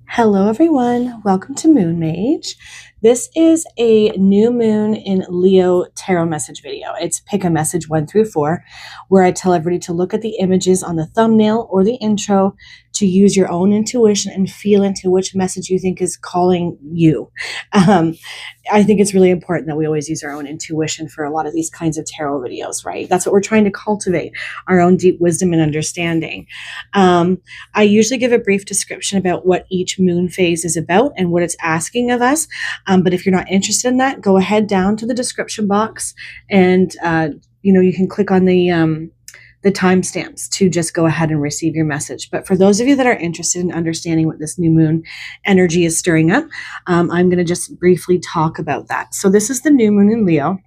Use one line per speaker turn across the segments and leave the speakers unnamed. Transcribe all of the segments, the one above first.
Hello everyone, welcome to Moon Mage. This is a new moon in Leo tarot message video. It's pick a message 1 through 4, where I tell everybody to look at the images on the thumbnail or the intro to use your own intuition and feel into which message you think is calling you. I think it's really important that we always use our own intuition for a lot of these kinds of tarot videos, right? That's what we're trying to cultivate, our own deep wisdom and understanding. I usually give a brief description about what each moon phase is about and what it's asking of us. But if you're not interested in that, go ahead down to the description box and, you can click on the timestamps to just go ahead and receive your message. But for those of you that are interested in understanding what this new moon energy is stirring up, I'm going to just briefly talk about that. So this is the new moon in Leo.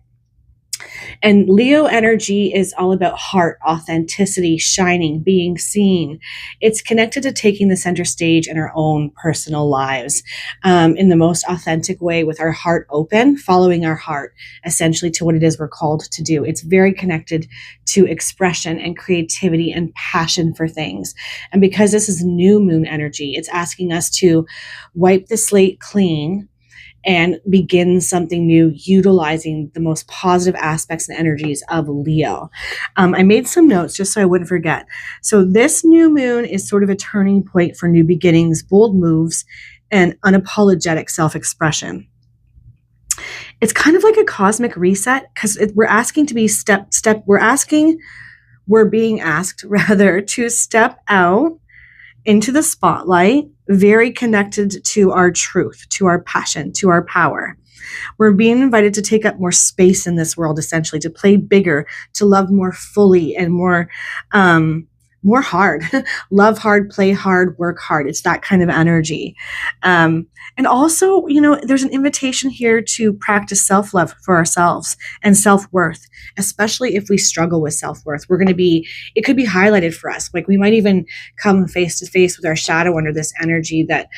And Leo energy is all about heart, authenticity, shining, being seen. It's connected to taking the center stage in our own personal lives in the most authentic way, with our heart open, following our heart, essentially, to what it is we're called to do. It's very connected to expression and creativity and passion for things. And because this is new moon energy, it's asking us to wipe the slate clean and begin something new, utilizing the most positive aspects and energies of Leo. I made some notes just so I wouldn't forget. So this new moon is sort of a turning point for new beginnings, bold moves, and unapologetic self-expression. It's kind of like a cosmic reset, because we're being asked rather to step out into the spotlight, very connected to our truth, to our passion, to our power. We're being invited to take up more space in this world, essentially, to play bigger, to love more fully and more hard. Love hard, play hard, work hard. It's that kind of energy. And also, there's an invitation here to practice self-love for ourselves and self-worth, especially if we struggle with self-worth. It could be highlighted for us. Like, we might even come face to face with our shadow under this energy that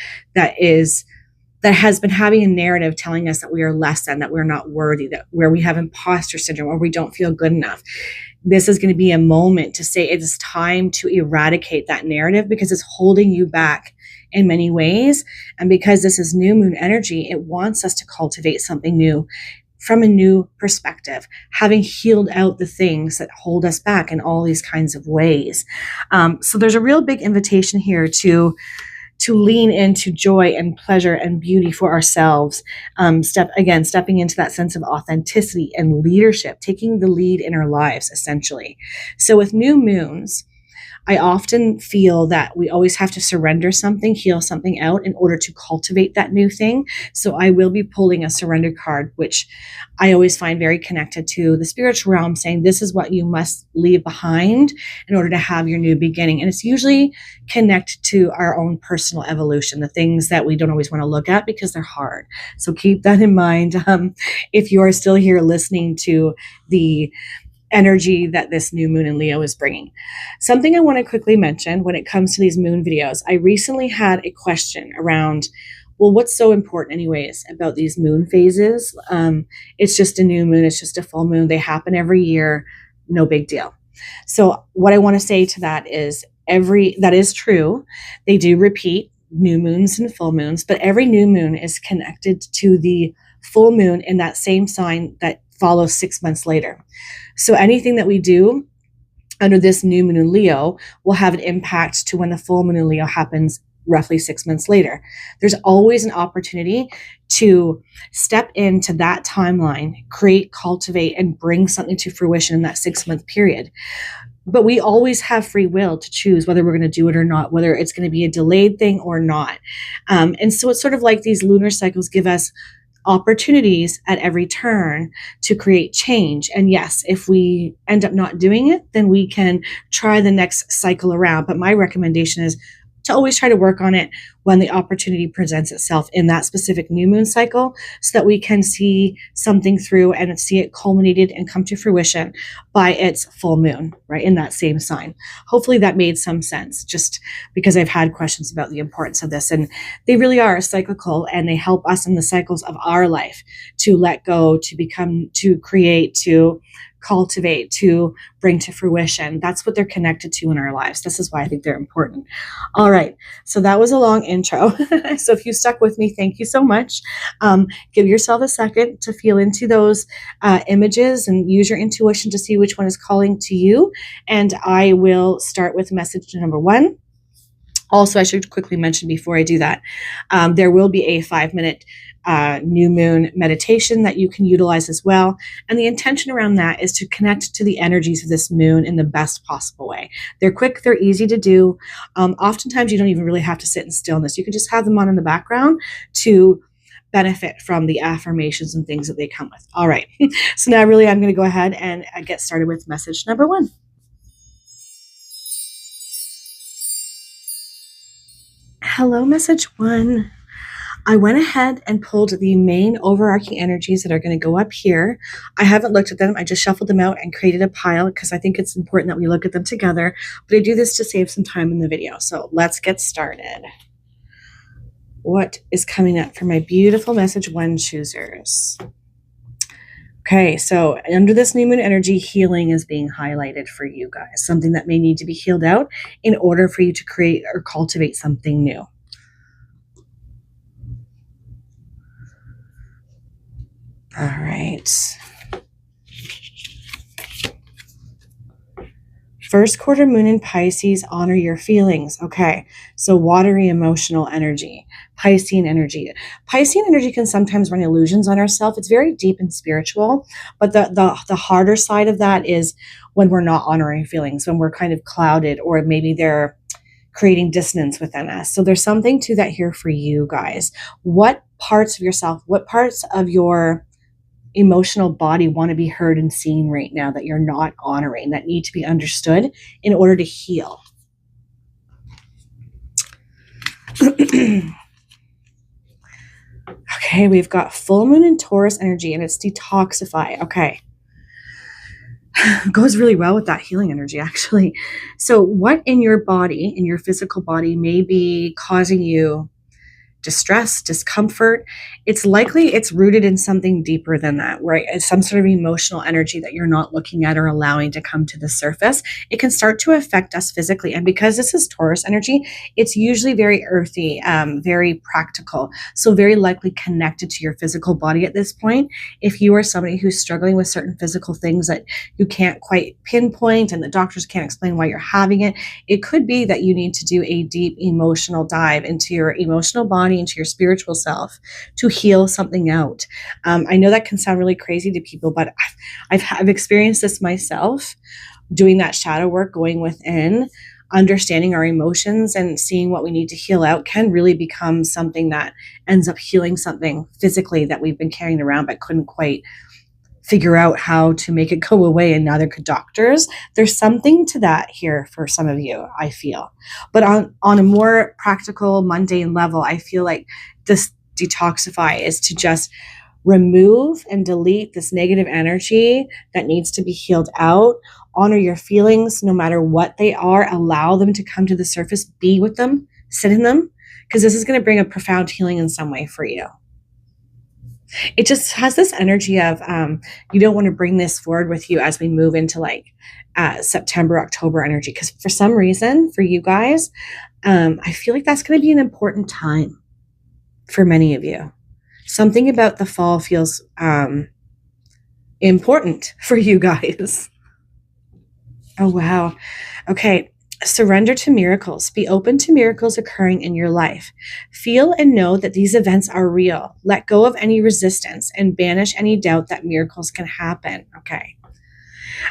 has been having a narrative telling us that we are less than, that we're not worthy, that where we have imposter syndrome, or we don't feel good enough. This is going to be a moment to say it is time to eradicate that narrative, because it's holding you back in many ways. And because this is new moon energy, it wants us to cultivate something new from a new perspective, having healed out the things that hold us back in all these kinds of ways. So there's a real big invitation here to lean into joy and pleasure and beauty for ourselves. Stepping into that sense of authenticity and leadership, taking the lead in our lives, essentially. So with new moons, I often feel that we always have to surrender something, heal something out in order to cultivate that new thing. So I will be pulling a surrender card, which I always find very connected to the spiritual realm, saying this is what you must leave behind in order to have your new beginning. And it's usually connected to our own personal evolution, the things that we don't always want to look at because they're hard. So keep that in mind if you are still here listening to the energy that this new moon in Leo is bringing. Something I want to quickly mention when it comes to these moon videos, I recently had a question around, well, what's so important anyways about these moon phases? It's just a new moon, it's just a full moon. They happen every year, no big deal. So what I want to say to that is that is true. They do repeat, new moons and full moons, but every new moon is connected to the full moon in that same sign that follows 6 months later. So anything that we do under this new moon in Leo will have an impact to when the full moon in Leo happens roughly 6 months later. There's always an opportunity to step into that timeline, create, cultivate, and bring something to fruition in that 6-month period. But we always have free will to choose whether we're going to do it or not, whether it's going to be a delayed thing or not. And so it's sort of like these lunar cycles give us opportunities at every turn to create change. And yes, if we end up not doing it, then we can try the next cycle around. But my recommendation is to always try to work on it when the opportunity presents itself in that specific new moon cycle, so that we can see something through and see it culminated and come to fruition by its full moon, right, in that same sign. Hopefully that made some sense, just because I've had questions about the importance of this, and they really are cyclical, and they help us in the cycles of our life to let go, to become, to create, to cultivate, to bring to fruition. That's what they're connected to in our lives. This is why I think they're important. All right. So that was a long intro. So if you stuck with me, thank you so much. Give yourself a second to feel into those images and use your intuition to see which one is calling to you. And I will start with message number 1. Also, I should quickly mention before I do that, there will be a 5-minute new moon meditation that you can utilize as well. And the intention around that is to connect to the energies of this moon in the best possible way. They're quick, they're easy to do. Oftentimes, you don't even really have to sit in stillness. You can just have them on in the background to benefit from the affirmations and things that they come with. All right. So now really, I'm going to go ahead and get started with message number 1. Hello, message 1. I went ahead and pulled the main overarching energies that are going to go up here. I haven't looked at them. I just shuffled them out and created a pile because I think it's important that we look at them together. But I do this to save some time in the video. So let's get started. What is coming up for my beautiful message 1 choosers? Okay, so under this new moon energy, healing is being highlighted for you guys. Something that may need to be healed out in order for you to create or cultivate something new. All right. First quarter moon in Pisces, honor your feelings. Okay, so watery emotional energy, Piscean energy. Piscean energy can sometimes run illusions on ourselves. It's very deep and spiritual, but the harder side of that is when we're not honoring feelings, when we're kind of clouded, or maybe they're creating dissonance within us. So there's something to that here for you guys. What parts of yourself, what parts of your emotional body want to be heard and seen right now that you're not honoring, that need to be understood in order to heal? Okay, we've got full moon in Taurus energy, and it's detoxify. Okay. Goes really well with that healing energy, actually. So what in your body, in your physical body, may be causing you distress, discomfort? It's likely it's rooted in something deeper than that, right? It's some sort of emotional energy that you're not looking at or allowing to come to the surface. It can start to affect us physically. And because this is Taurus energy, it's usually very earthy, very practical. So very likely connected to your physical body at this point. If you are somebody who's struggling with certain physical things that you can't quite pinpoint and the doctors can't explain why you're having it, it could be that you need to do a deep emotional dive into your emotional body, into your spiritual self, to heal something out. I know that can sound really crazy to people, but I've experienced this myself, doing that shadow work, going within, understanding our emotions and seeing what we need to heal out can really become something that ends up healing something physically that we've been carrying around but couldn't quite figure out how to make it go away, and neither could doctors. There's something to that here for some of you, I feel. But on a more practical, mundane level, I feel like this detoxify is to just remove and delete this negative energy that needs to be healed out. Honor your feelings, no matter what they are. Allow them to come to the surface. Be with them. Sit in them. Because this is going to bring a profound healing in some way for you. It just has this energy of you don't want to bring this forward with you as we move into like September, October energy. Because for some reason, for you guys, I feel like that's going to be an important time for many of you. Something about the fall feels important for you guys. Oh, wow. Okay. Surrender to miracles. Be open to miracles occurring in your life. Feel and know that these events are real. Let go of any resistance and banish any doubt that miracles can happen. Okay.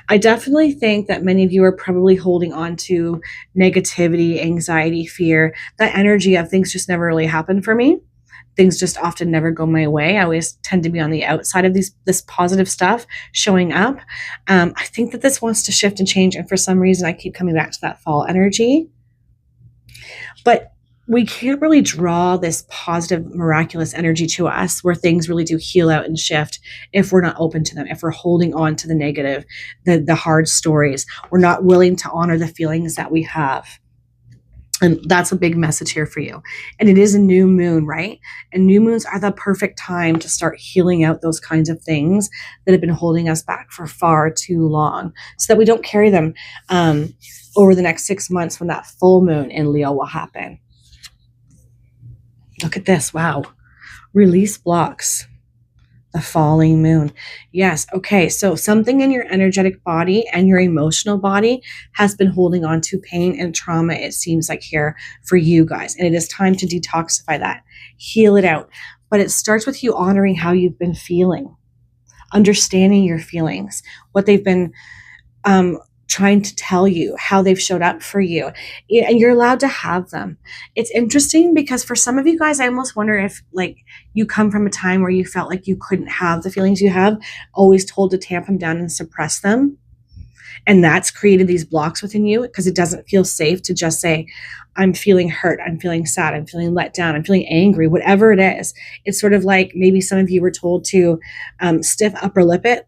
I definitely think that many of you are probably holding on to negativity, anxiety, fear, that energy of things just never really happen for me. Things just often never go my way. I always tend to be on the outside of this positive stuff showing up. I think that this wants to shift and change. And for some reason, I keep coming back to that fall energy. But we can't really draw this positive, miraculous energy to us where things really do heal out and shift if we're not open to them, if we're holding on to the negative, the hard stories. We're not willing to honor the feelings that we have. And that's a big message here for you. And it is a new moon, right? And new moons are the perfect time to start healing out those kinds of things that have been holding us back for far too long, so that we don't carry them over the next 6 months when that full moon in Leo will happen. Look at this. Wow. Release blocks. The falling moon. Yes. Okay. So something in your energetic body and your emotional body has been holding on to pain and trauma, it seems like, here for you guys. And it is time to detoxify that, heal it out. But it starts with you honoring how you've been feeling, understanding your feelings, what they've been trying to tell you, how they've showed up for you, and you're allowed to have them. It's interesting because for some of you guys, I almost wonder if like you come from a time where you felt like you couldn't have the feelings you have, always told to tamp them down and suppress them. And that's created these blocks within you because it doesn't feel safe to just say, I'm feeling hurt, I'm feeling sad, I'm feeling let down, I'm feeling angry, whatever it is. It's sort of like maybe some of you were told to stiff upper lip it,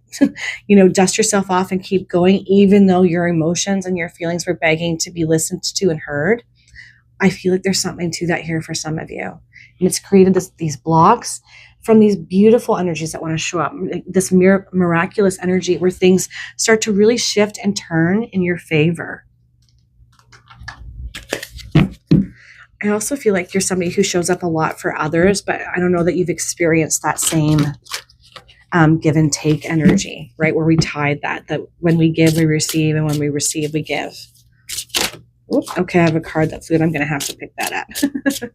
dust yourself off and keep going, even though your emotions and your feelings were begging to be listened to and heard. I feel like there's something to that here for some of you. And it's created these blocks from these beautiful energies that want to show up, this miraculous energy where things start to really shift and turn in your favor. I also feel like you're somebody who shows up a lot for others, but I don't know that you've experienced that same give and take energy, right? Where we tied that when we give, we receive, and when we receive, we give. Oops, okay, I have a card that's good. I'm going to have to pick that up.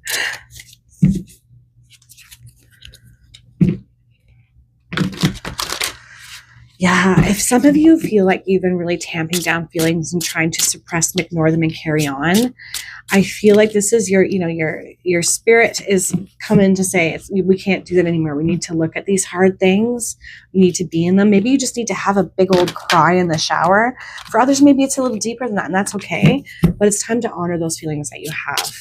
Yeah, if some of you feel like you've been really tamping down feelings and trying to suppress them, ignore them, and carry on, I feel like this is your spirit is coming to say we can't do that anymore. We need to look at these hard things. We need to be in them. Maybe you just need to have a big old cry in the shower. For others, maybe it's a little deeper than that, and that's okay. But it's time to honor those feelings that you have.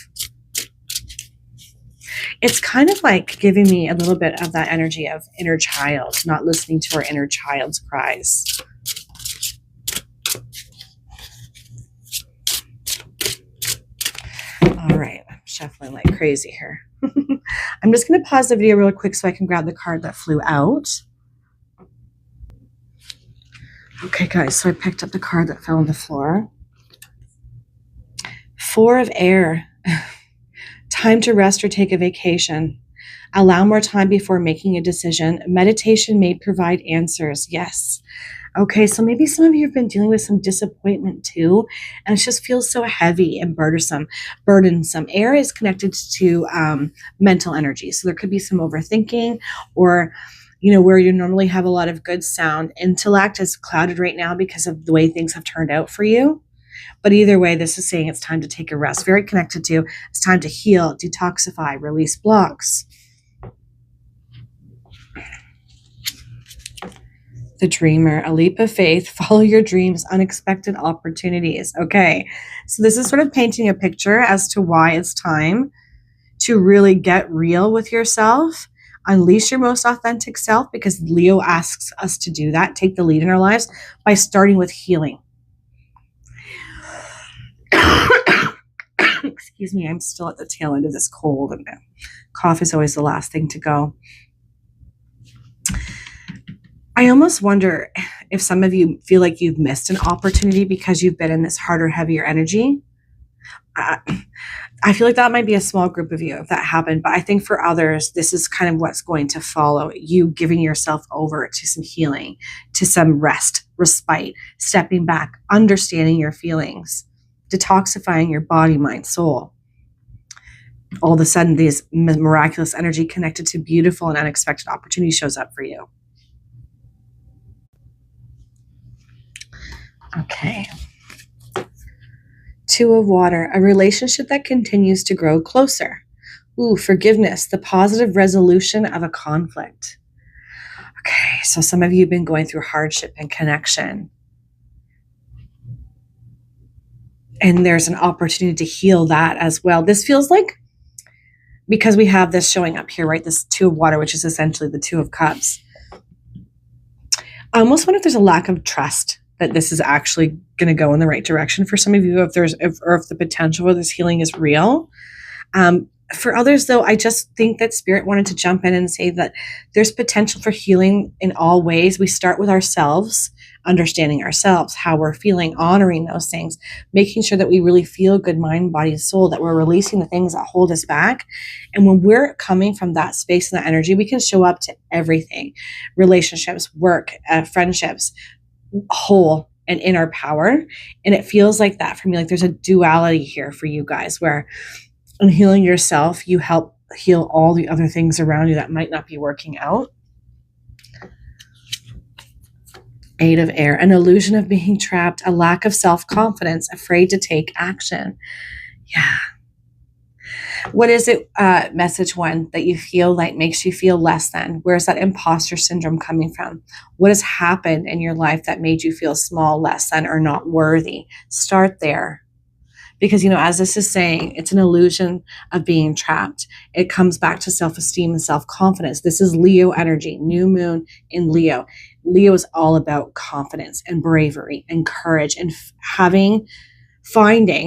It's kind of like giving me a little bit of that energy of inner child, not listening to our inner child's cries. All right, I'm shuffling like crazy here. I'm just going to pause the video real quick so I can grab the card that flew out. Okay, guys, so I picked up the card that fell on the floor. Four of Air. Time to rest or take a vacation. Allow more time before making a decision. Meditation may provide answers. Yes. Okay, so maybe some of you have been dealing with some disappointment too, and it just feels so heavy and burdensome. Air is connected to mental energy, so there could be some overthinking, or where you normally have a lot of good sound intellect is clouded right now because of the way things have turned out for you. But either way, this is saying it's time to take a rest. Very connected to it's time to heal, detoxify, release blocks. The Dreamer, a leap of faith, follow your dreams, unexpected opportunities. Okay, so this is sort of painting a picture as to why it's time to really get real with yourself, unleash your most authentic self, because Leo asks us to do that, take the lead in our lives by starting with healing. Excuse me, I'm still at the tail end of this cold, and cough is always the last thing to go. I almost wonder if some of you feel like you've missed an opportunity because you've been in this harder, heavier energy. I feel like that might be a small group of you if that happened, but I think for others, this is kind of what's going to follow. You giving yourself over to some healing, to some rest, respite, stepping back, understanding your feelings, detoxifying your body, mind, soul. All of a sudden, this miraculous energy connected to beautiful and unexpected opportunity shows up for you. Okay. Two of Water, a relationship that continues to grow closer. Ooh, forgiveness, the positive resolution of a conflict. Okay, so some of you have been going through hardship and connection. And there's an opportunity to heal that as well. This feels like because we have this showing up here, right? This Two of Water, which is essentially the Two of Cups. I almost wonder if there's a lack of trust that this is actually going to go in the right direction for some of you, if the potential for this healing is real. For others, though, I just think that Spirit wanted to jump in and say that there's potential for healing in all ways. We start with ourselves, understanding ourselves, how we're feeling, honoring those things, making sure that we really feel good, mind, body, soul, that we're releasing the things that hold us back. And when we're coming from that space and that energy, we can show up to everything, relationships, work, friendships, whole and in our power. And it feels like that for me. Like there's a duality here for you guys, where in healing yourself, you help heal all the other things around you that might not be working out. Eight of Air, an illusion of being trapped, a lack of self-confidence, afraid to take action. Yeah. What is it, message one, that you feel like makes you feel less than? Where's that imposter syndrome coming from? What has happened in your life that made you feel small, less than, or not worthy? Start there. Because, as this is saying, it's an illusion of being trapped. It comes back to self-esteem and self-confidence. This is Leo energy, new moon in Leo. Leo is all about confidence and bravery and courage and finding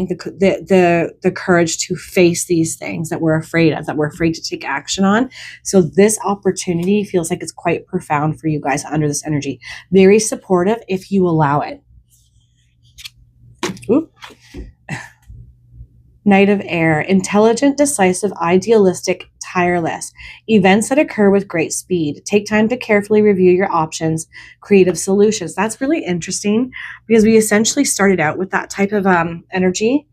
the courage to face these things that we're afraid of, that we're afraid to take action on. So this opportunity feels like it's quite profound for you guys under this energy. Very supportive if you allow it. Oop. Knight of Air, intelligent, decisive, idealistic, tireless. Events that occur with great speed. Take time to carefully review your options. Creative solutions. That's really interesting because we essentially started out with that type of energy.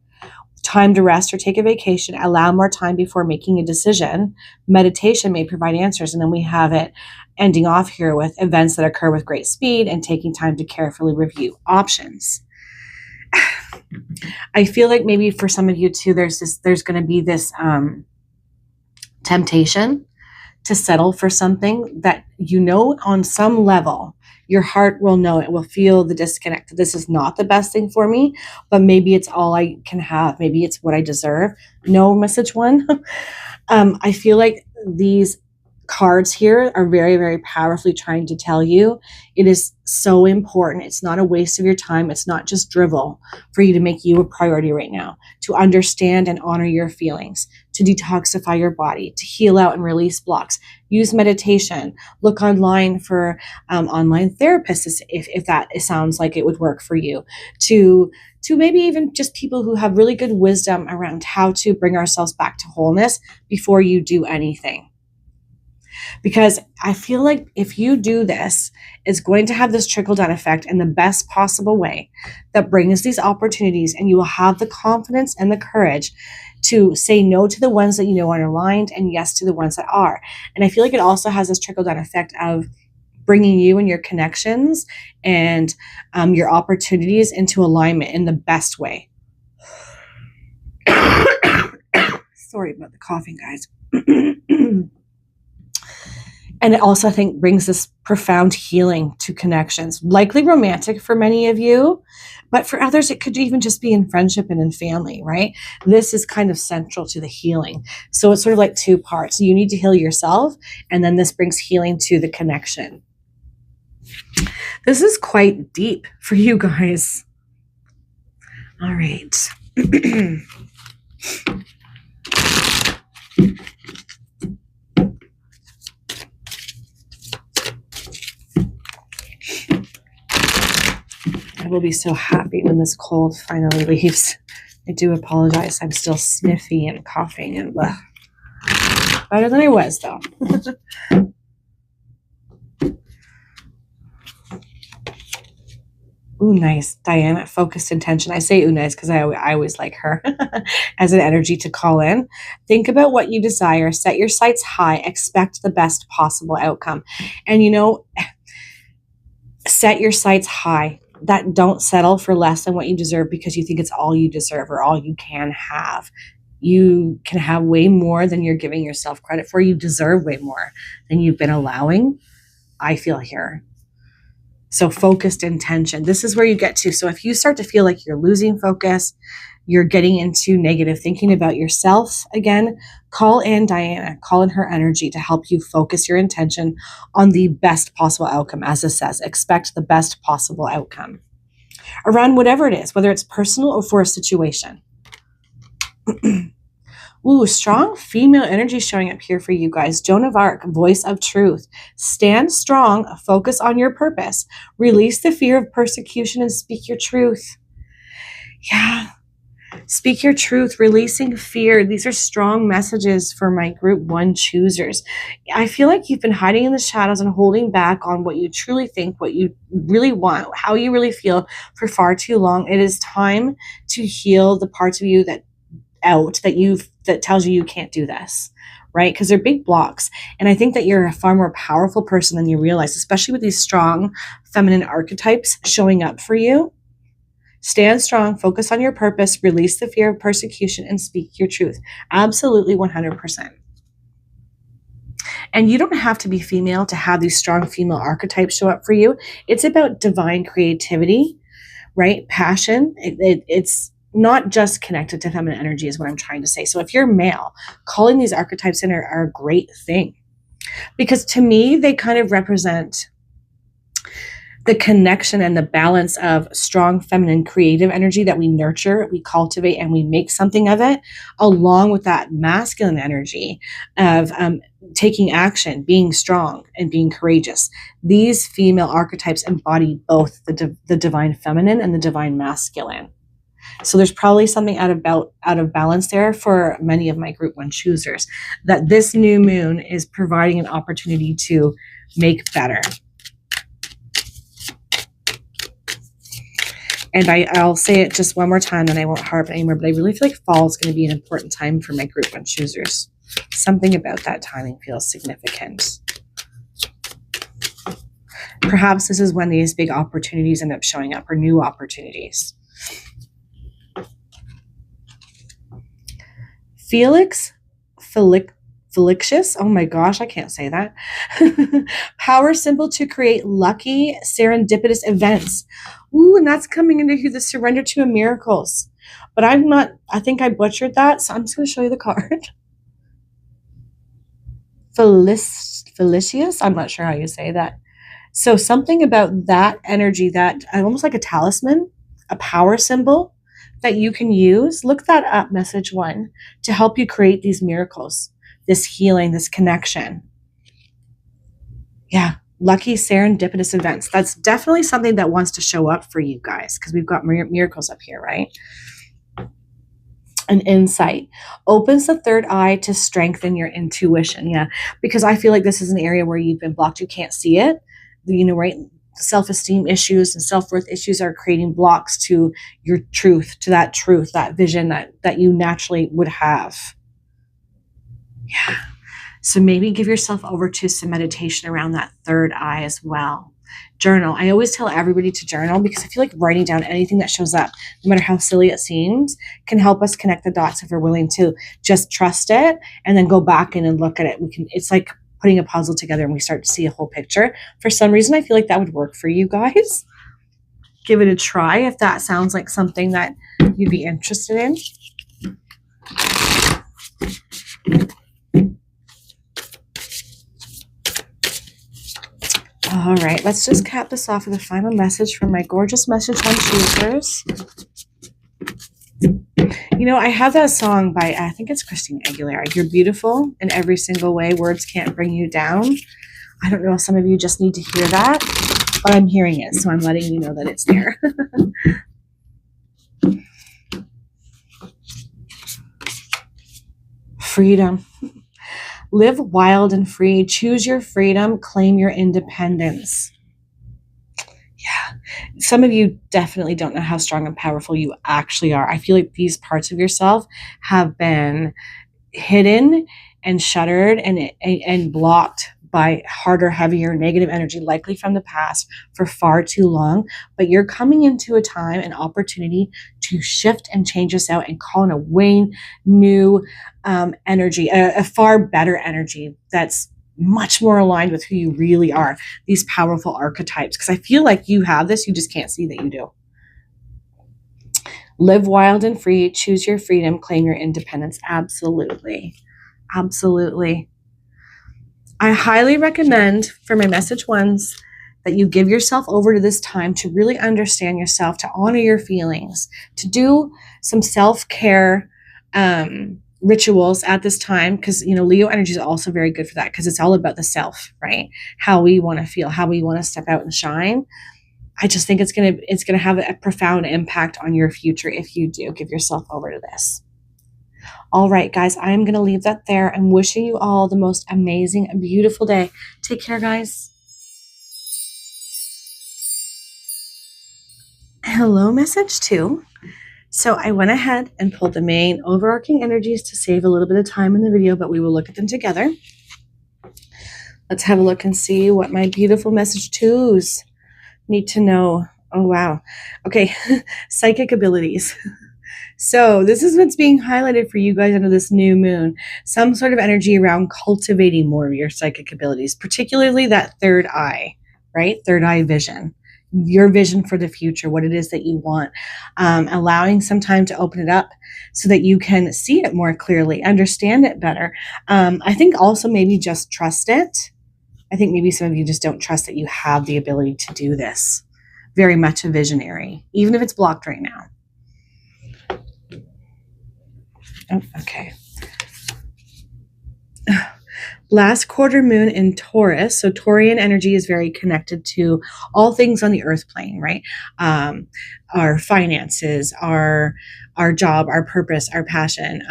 Time to rest or take a vacation. Allow more time before making a decision. Meditation may provide answers. And then we have it ending off here with events that occur with great speed and taking time to carefully review options. I feel like maybe for some of you too, there's going to be this temptation to settle for something that, on some level, your heart will know, it will feel the disconnect. This is not the best thing for me, but maybe it's all I can have. Maybe it's what I deserve. No, message one. I feel like these cards here are very, very powerfully trying to tell you it is so important. It's not a waste of your time. It's not just drivel for you to make you a priority right now, to understand and honor your feelings, to detoxify your body, to heal out and release blocks. Use meditation. Look online for online therapists if that sounds like it would work for you. To maybe even just people who have really good wisdom around how to bring ourselves back to wholeness before you do anything. Because I feel like if you do this, it's going to have this trickle-down effect in the best possible way that brings these opportunities, and you will have the confidence and the courage to say no to the ones that aren't aligned and yes to the ones that are. And I feel like it also has this trickle-down effect of bringing you and your connections and your opportunities into alignment in the best way. Sorry about the coughing, guys. And it also, I think, brings this profound healing to connections, likely romantic for many of you, but for others, it could even just be in friendship and in family, right? This is kind of central to the healing. So it's sort of like two parts. You need to heal yourself, and then this brings healing to the connection. This is quite deep for you guys. All right. I will be so happy when this cold finally leaves. I do apologize. I'm still sniffy and coughing and blah. Better than I was, though. Ooh, nice. Diana, focused intention. I say ooh, nice because I always like her as an energy to call in. Think about what you desire. Set your sights high. Expect the best possible outcome. And, set your sights high. That don't settle for less than what you deserve because you think it's all you deserve or all you can have. You can have way more than you're giving yourself credit for. You deserve way more than you've been allowing, I feel here. So focused intention. This is where you get to. So if you start to feel like you're losing focus, you're getting into negative thinking about yourself again, call in Diana, call in her energy to help you focus your intention on the best possible outcome. As it says, expect the best possible outcome around whatever it is, whether it's personal or for a situation. Ooh, strong female energy showing up here for you guys. Joan of Arc, voice of truth. Stand strong, focus on your purpose. Release the fear of persecution and speak your truth. Yeah. Speak your truth, releasing fear. These are strong messages for my group 1 choosers. I feel like you've been hiding in the shadows and holding back on what you truly think, what you really want, how you really feel for far too long. It is time to heal the parts of you that tells you can't do this, right? Because they're big blocks. And I think that you're a far more powerful person than you realize, especially with these strong feminine archetypes showing up for you. Stand strong, focus on your purpose, release the fear of persecution, and speak your truth. Absolutely 100%. And you don't have to be female to have these strong female archetypes show up for you. It's about divine creativity, right? Passion. It's not just connected to feminine energy is what I'm trying to say. So if you're male, calling these archetypes in are a great thing. Because to me, they kind of represent the connection and the balance of strong feminine creative energy that we nurture, we cultivate, and we make something of it, along with that masculine energy of taking action, being strong, and being courageous. These female archetypes embody both the divine feminine and the divine masculine. So there's probably something out of balance there for many of my group 1 choosers, that this new moon is providing an opportunity to make better. And I'll say it just one more time and I won't harp anymore, but I really feel like fall is going to be an important time for my group 1 choosers. Something about that timing feels significant. Perhaps this is when these big opportunities end up showing up, or new opportunities. Felicious, oh my gosh, I can't say that. Power symbol to create lucky, serendipitous events. Ooh, and that's coming into the surrender to miracles. But I think I butchered that, so I'm just going to show you the card. Felicious, I'm not sure how you say that. So something about that energy, that almost like a talisman, a power symbol that you can use. Look that up, message 1, to help you create these miracles, this healing, this connection. Yeah, lucky serendipitous events. That's definitely something that wants to show up for you guys, because we've got miracles up here, right? An insight opens the third eye to strengthen your intuition. Yeah, because I feel like this is an area where you've been blocked. You can't see it, right? Self-esteem issues and self-worth issues are creating blocks to your truth, that vision that you naturally would have. Yeah. So maybe give yourself over to some meditation around that third eye as well. Journal. I always tell everybody to journal, because I feel like writing down anything that shows up, no matter how silly it seems, can help us connect the dots if we're willing to just trust it and then go back in and look at it. It's like putting a puzzle together and we start to see a whole picture. For some reason, I feel like that would work for you guys. Give it a try if that sounds like something that you'd be interested in. All right, let's just cap this off with a final message from my gorgeous message 1 choosers. You know, I have that song by, I think it's Christina Aguilera. You're beautiful in every single way. Words can't bring you down. I don't know if some of you just need to hear that, but I'm hearing it, so I'm letting you know that it's there. Freedom. Live wild and free. Choose your freedom. Claim your independence. Yeah. Some of you definitely don't know how strong and powerful you actually are. I feel like these parts of yourself have been hidden and shuttered and blocked by harder, heavier, negative energy, likely from the past, for far too long. But you're coming into a time, an opportunity to shift and change this out and call in a way new energy, a far better energy that's much more aligned with who you really are, these powerful archetypes. Because I feel like you have this, you just can't see that you do. Live wild and free, choose your freedom, claim your independence. Absolutely. Absolutely. I highly recommend for my message ones that you give yourself over to this time to really understand yourself, to honor your feelings, to do some self-care rituals at this time, because Leo energy is also very good for that, because it's all about the self, right? How we want to feel, how we want to step out and shine. I just think it's gonna have a profound impact on your future if you do give yourself over to this. All right, guys, I am gonna leave that there. I'm wishing you all the most amazing, beautiful day. Take care, guys. Hello, message 2. So I went ahead and pulled the main overarching energies to save a little bit of time in the video, but we will look at them together. Let's have a look and see what my beautiful message 2s need to know. Oh, wow. Okay. Psychic abilities. So this is what's being highlighted for you guys under this new moon. Some sort of energy around cultivating more of your psychic abilities, particularly that third eye, right? Third eye vision. Your vision for the future, what it is that you want, allowing some time to open it up so that you can see it more clearly, understand it better. I think also maybe just trust it. I think maybe some of you just don't trust that you have the ability to do this. Very much a visionary, even if it's blocked right now. Oh, okay. Last quarter moon in Taurus. So Taurian energy is very connected to all things on the earth plane, right? Our finances, our job, our purpose, our passion,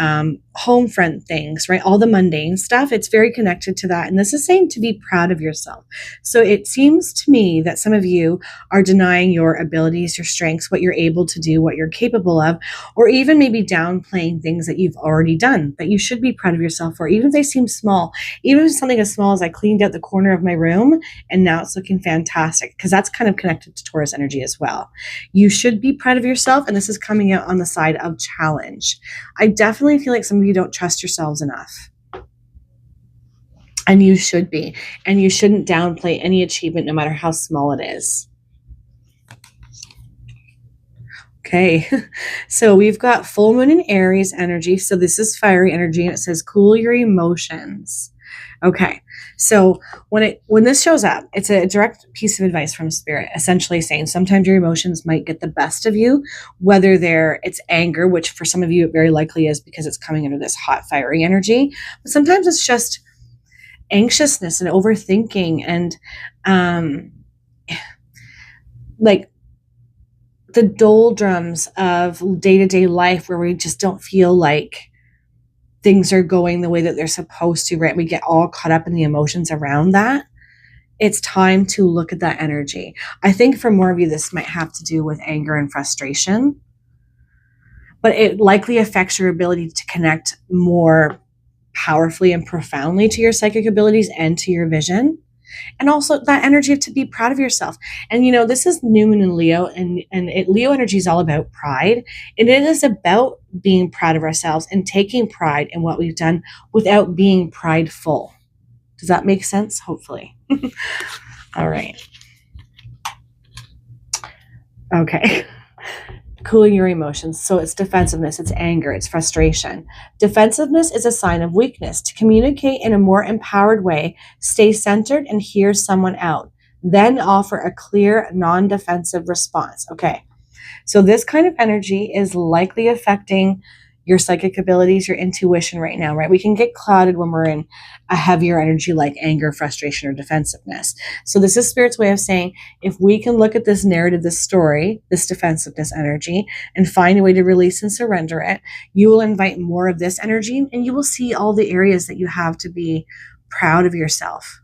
home front things, right? All the mundane stuff. It's very connected to that. And this is saying to be proud of yourself. So it seems to me that some of you are denying your abilities, your strengths, what you're able to do, what you're capable of, or even maybe downplaying things that you've already done that you should be proud of yourself for, even if they seem small. Even if it's something as small as I cleaned out the corner of my room and now it's looking fantastic, because that's kind of connected to Taurus energy as well. You should be proud of yourself, and this is coming out on the side of challenge. I definitely feel like some of you don't trust yourselves enough. And you should be. And you shouldn't downplay any achievement, no matter how small it is. Okay, so we've got full moon in Aries energy. So this is fiery energy, and it says cool your emotions. Okay, so when this shows up, it's a direct piece of advice from Spirit, essentially saying sometimes your emotions might get the best of you, whether it's anger, which for some of you it very likely is because it's coming under this hot, fiery energy. But sometimes it's just anxiousness and overthinking and like the doldrums of day-to-day life where we just don't feel like things are going the way that they're supposed to, right? We get all caught up in the emotions around that. It's time to look at that energy. I think for more of you, this might have to do with anger and frustration, but it likely affects your ability to connect more powerfully and profoundly to your psychic abilities and to your vision. And also that energy to be proud of yourself. And this is new moon in Leo, and Leo energy is all about pride. And it is about being proud of ourselves and taking pride in what we've done without being prideful. Does that make sense? Hopefully. All right. Okay. Cooling your emotions. So it's defensiveness, it's anger, it's frustration. Defensiveness is a sign of weakness. To communicate in a more empowered way, stay centered and hear someone out. Then offer a clear, non-defensive response. Okay. So this kind of energy is likely affecting your psychic abilities, your intuition right now, right? We can get clouded when we're in a heavier energy like anger, frustration, or defensiveness. So this is Spirit's way of saying, if we can look at this narrative, this story, this defensiveness energy, and find a way to release and surrender it, you will invite more of this energy, and you will see all the areas that you have to be proud of yourself.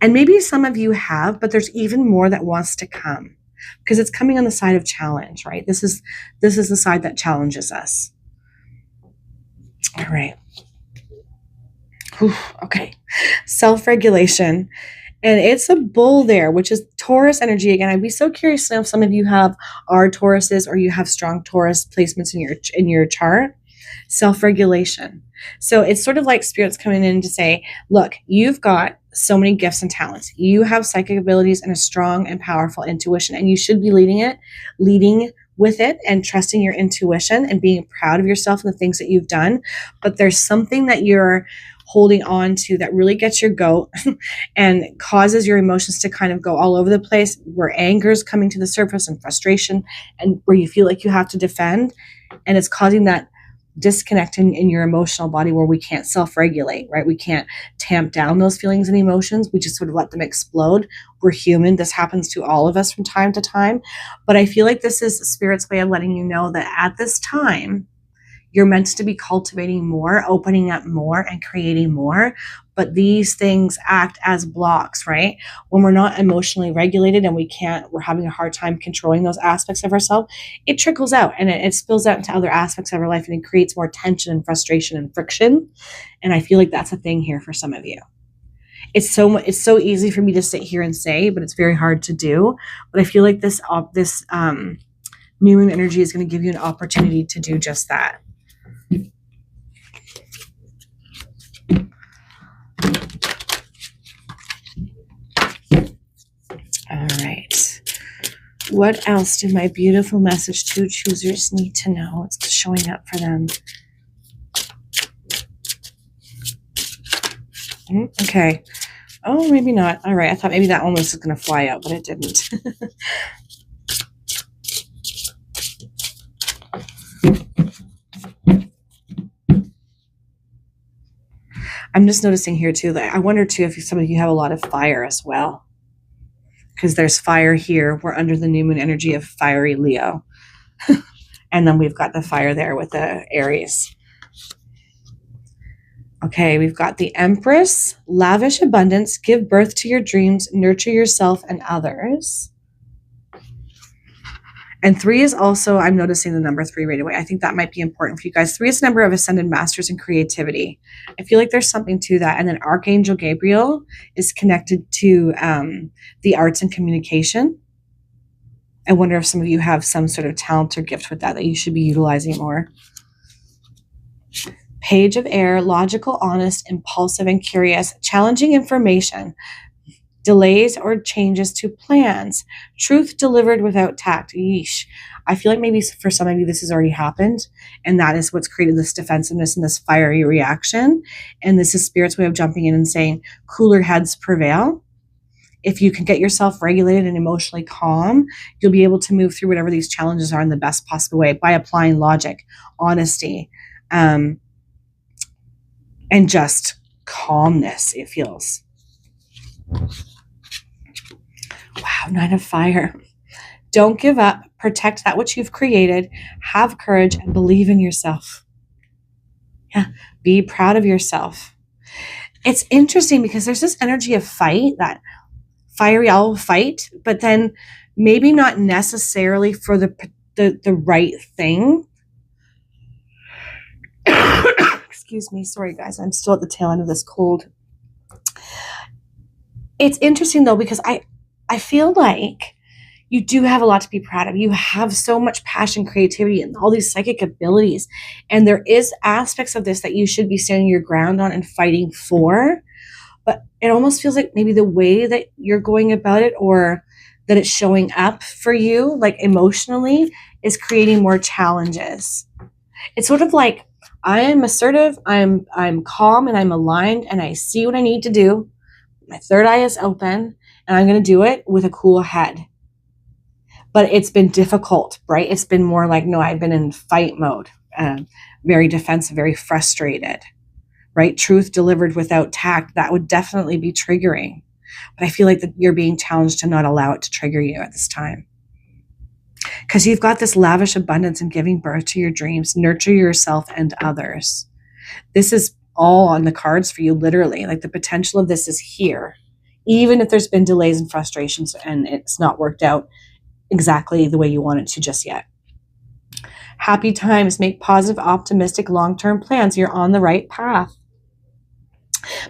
And maybe some of you have, but there's even more that wants to come, because it's coming on the side of challenge, right? This is the side that challenges us. All right. Whew, okay. Self-regulation. And it's a bull there, which is Taurus energy. Again, I'd be so curious to know if some of you are Tauruses or you have strong Taurus placements in your chart. Self-regulation. So it's sort of like Spirit's coming in to say, look, you've got so many gifts and talents. You have psychic abilities and a strong and powerful intuition, and you should be leading with it and trusting your intuition and being proud of yourself and the things that you've done. But there's something that you're holding on to that really gets your goat and causes your emotions to kind of go all over the place, where anger is coming to the surface and frustration, and where you feel like you have to defend. And it's causing that disconnect in your emotional body where we can't self-regulate, right? We can't tamp down those feelings and emotions. We just sort of let them explode. We're human. This happens to all of us from time to time. But I feel like this is Spirit's way of letting you know that at this time, you're meant to be cultivating more, opening up more, and creating more. But these things act as blocks, right? When we're not emotionally regulated and we're having a hard time controlling those aspects of ourselves, it trickles out and it spills out into other aspects of our life, and it creates more tension and frustration and friction. And I feel like that's a thing here for some of you. It's so easy for me to sit here and say, but it's very hard to do. But I feel like this new moon energy is going to give you an opportunity to do just that. All right. What else do my beautiful message two choosers need to know? What's showing up for them? Okay. Oh, maybe not. All right. I thought maybe that one was going to fly out, but it didn't. I'm just noticing here too that I wonder too if some of you have a lot of fire as well, because there's fire here. We're under the new moon energy of fiery Leo. And then we've got the fire there with the Aries. Okay, we've got the Empress, lavish abundance, give birth to your dreams, nurture yourself and others. And 3 is also, I'm noticing the number 3 right away. I think that might be important for you guys. 3 is the number of ascended masters and creativity. I feel like there's something to that. And then Archangel Gabriel is connected to the arts and communication. I wonder if some of you have some sort of talent or gift with that you should be utilizing more. Page of Air, logical, honest, impulsive, and curious, challenging information. Delays or changes to plans. Truth delivered without tact. Yeesh. I feel like maybe for some of you this has already happened, and that is what's created this defensiveness and this fiery reaction. And this is Spirit's way of jumping in and saying, cooler heads prevail. If you can get yourself regulated and emotionally calm, you'll be able to move through whatever these challenges are in the best possible way by applying logic, honesty, and just calmness, it feels. Wow, 9 of Fire. Don't give up. Protect that which you've created. Have courage and believe in yourself. Yeah, be proud of yourself. It's interesting because there's this energy of fight, that fiery owl fight, but then maybe not necessarily for the right thing. Excuse me. Sorry, guys. I'm still at the tail end of this cold. It's interesting, though, because I feel like you do have a lot to be proud of. You have so much passion, creativity, and all these psychic abilities. And there is aspects of this that you should be standing your ground on and fighting for. But it almost feels like maybe the way that you're going about it, or that it's showing up for you, like emotionally, is creating more challenges. It's sort of like, I am assertive, I'm calm, and I'm aligned, and I see what I need to do. My third eye is open, and I'm going to do it with a cool head. But it's been difficult, right? It's been more like, no, I've been in fight mode, very defensive, very frustrated, right? Truth delivered without tact, that would definitely be triggering. But I feel like that you're being challenged to not allow it to trigger you at this time. Because you've got this lavish abundance and giving birth to your dreams, nurture yourself and others. This is all on the cards for you, literally. Like, the potential of this is here. Even if there's been delays and frustrations and it's not worked out exactly the way you want it to just yet. Happy times. Make positive, optimistic, long-term plans. You're on the right path.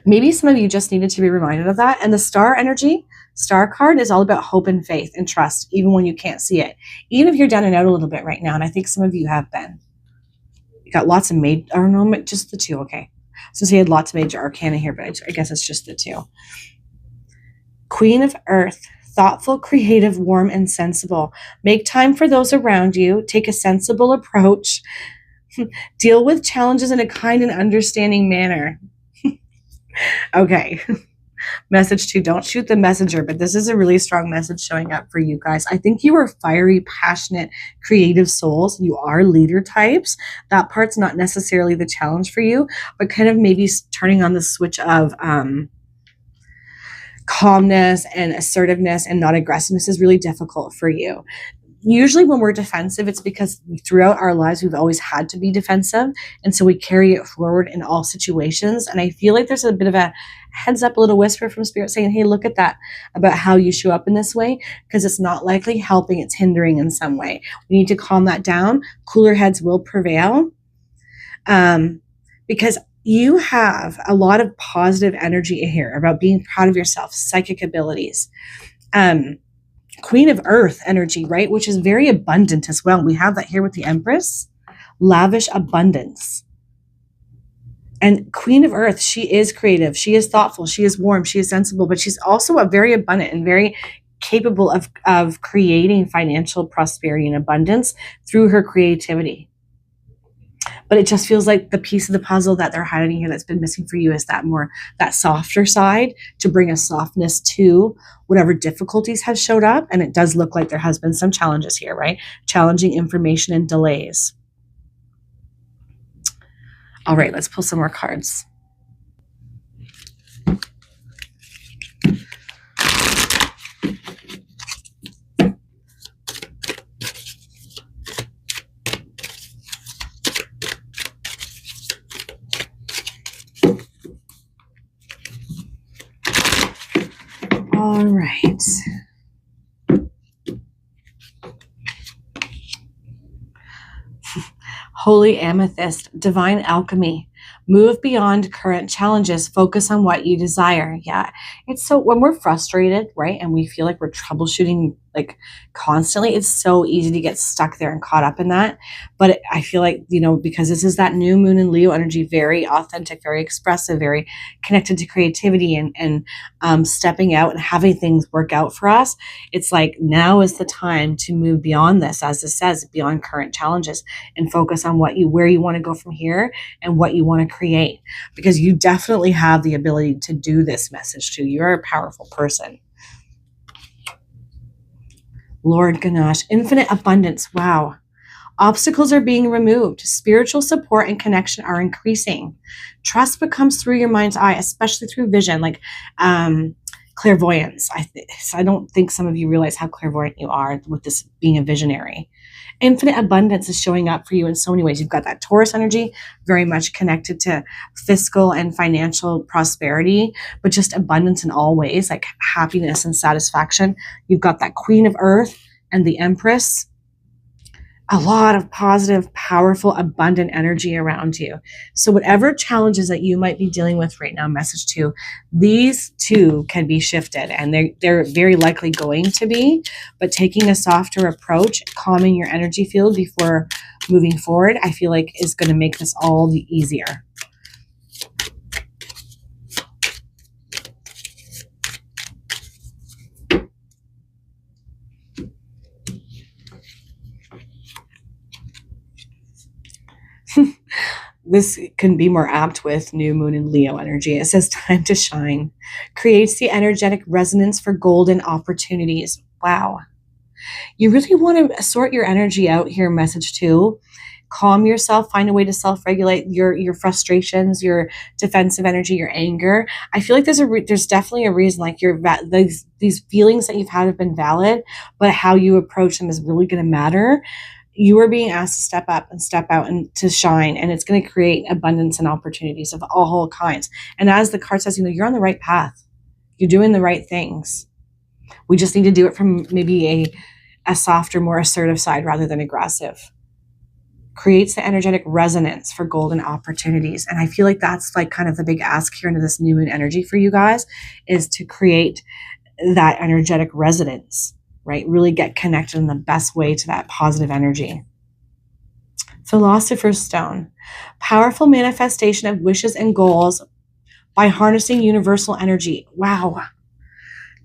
Maybe some of you just needed to be reminded of that. And the star energy, star card, is all about hope and faith and trust, even when you can't see it. Even if you're down and out a little bit right now, and I think some of you have been. You got lots of just the 2, okay. Since he had lots of major arcana here, but I guess it's just the 2. Queen of Earth, thoughtful, creative, warm, and sensible. Make time for those around you. Take a sensible approach. Deal with challenges in a kind and understanding manner. Okay. Message 2, don't shoot the messenger, but this is a really strong message showing up for you guys. I think you are fiery, passionate, creative souls. You are leader types. That part's not necessarily the challenge for you, but kind of maybe turning on the switch of calmness and assertiveness and not aggressiveness is really difficult for you. Usually when we're defensive, it's because throughout our lives, we've always had to be defensive. And so we carry it forward in all situations. And I feel like there's a bit of a heads up, a little whisper from spirit saying, hey, look at that about how you show up in this way, because it's not likely helping, it's hindering in some way. We need to calm that down. Cooler heads will prevail. Because you have a lot of positive energy here about being proud of yourself, psychic abilities. Queen of Earth energy, right? Which is very abundant as well. We have that here with the Empress, lavish abundance. And Queen of Earth, she is creative. She is thoughtful. She is warm. She is sensible, but she's also a very abundant and very capable of creating financial prosperity and abundance through her creativity. But it just feels like the piece of the puzzle that they're highlighting here that's been missing for you is that softer side, to bring a softness to whatever difficulties have showed up. And it does look like there has been some challenges here, right? Challenging information and delays. All right, let's pull some more cards. All right. Holy Amethyst, divine alchemy. Move beyond current challenges. Focus on what you desire. Yeah. It's so, when we're frustrated, right, and we feel like we're troubleshooting like constantly, it's so easy to get stuck there and caught up in that. But I feel like, because this is that new moon in Leo energy, very authentic, very expressive, very connected to creativity and stepping out and having things work out for us. It's like now is the time to move beyond this, as it says, beyond current challenges, and focus on where you want to go from here and what you want to create, because you definitely have the ability to do this, message too. You're a powerful person. Lord Ganesh, infinite abundance. Wow. Obstacles are being removed. Spiritual support and connection are increasing. Trust becomes through your mind's eye, especially through vision, like clairvoyance. I don't think some of you realize how clairvoyant you are with this being a visionary. Infinite abundance is showing up for you in so many ways. You've got that Taurus energy, very much connected to fiscal and financial prosperity, but just abundance in all ways, like happiness and satisfaction. You've got that Queen of Earth and the Empress. A lot of positive, powerful, abundant energy around you. So whatever challenges that you might be dealing with right now, message 2, these two can be shifted, and they're very likely going to be, but taking a softer approach, calming your energy field before moving forward, I feel like is going to make this all the easier. This can be more apt with new moon and Leo energy. It says time to shine. Creates the energetic resonance for golden opportunities. Wow. You really want to sort your energy out here, message 2. Calm yourself, find a way to self-regulate your frustrations, your defensive energy, your anger. I feel like there's definitely a reason, like these feelings that you've had have been valid, but how you approach them is really going to matter. You are being asked to step up and step out and to shine, and it's going to create abundance and opportunities of all kinds. And as the card says, you're on the right path. You're doing the right things. We just need to do it from maybe a softer, more assertive side rather than aggressive. Creates the energetic resonance for golden opportunities. And I feel like that's like kind of the big ask here into this new moon energy for you guys, is to create that energetic resonance. Right? Really get connected in the best way to that positive energy. Philosopher's Stone. Powerful manifestation of wishes and goals by harnessing universal energy. Wow.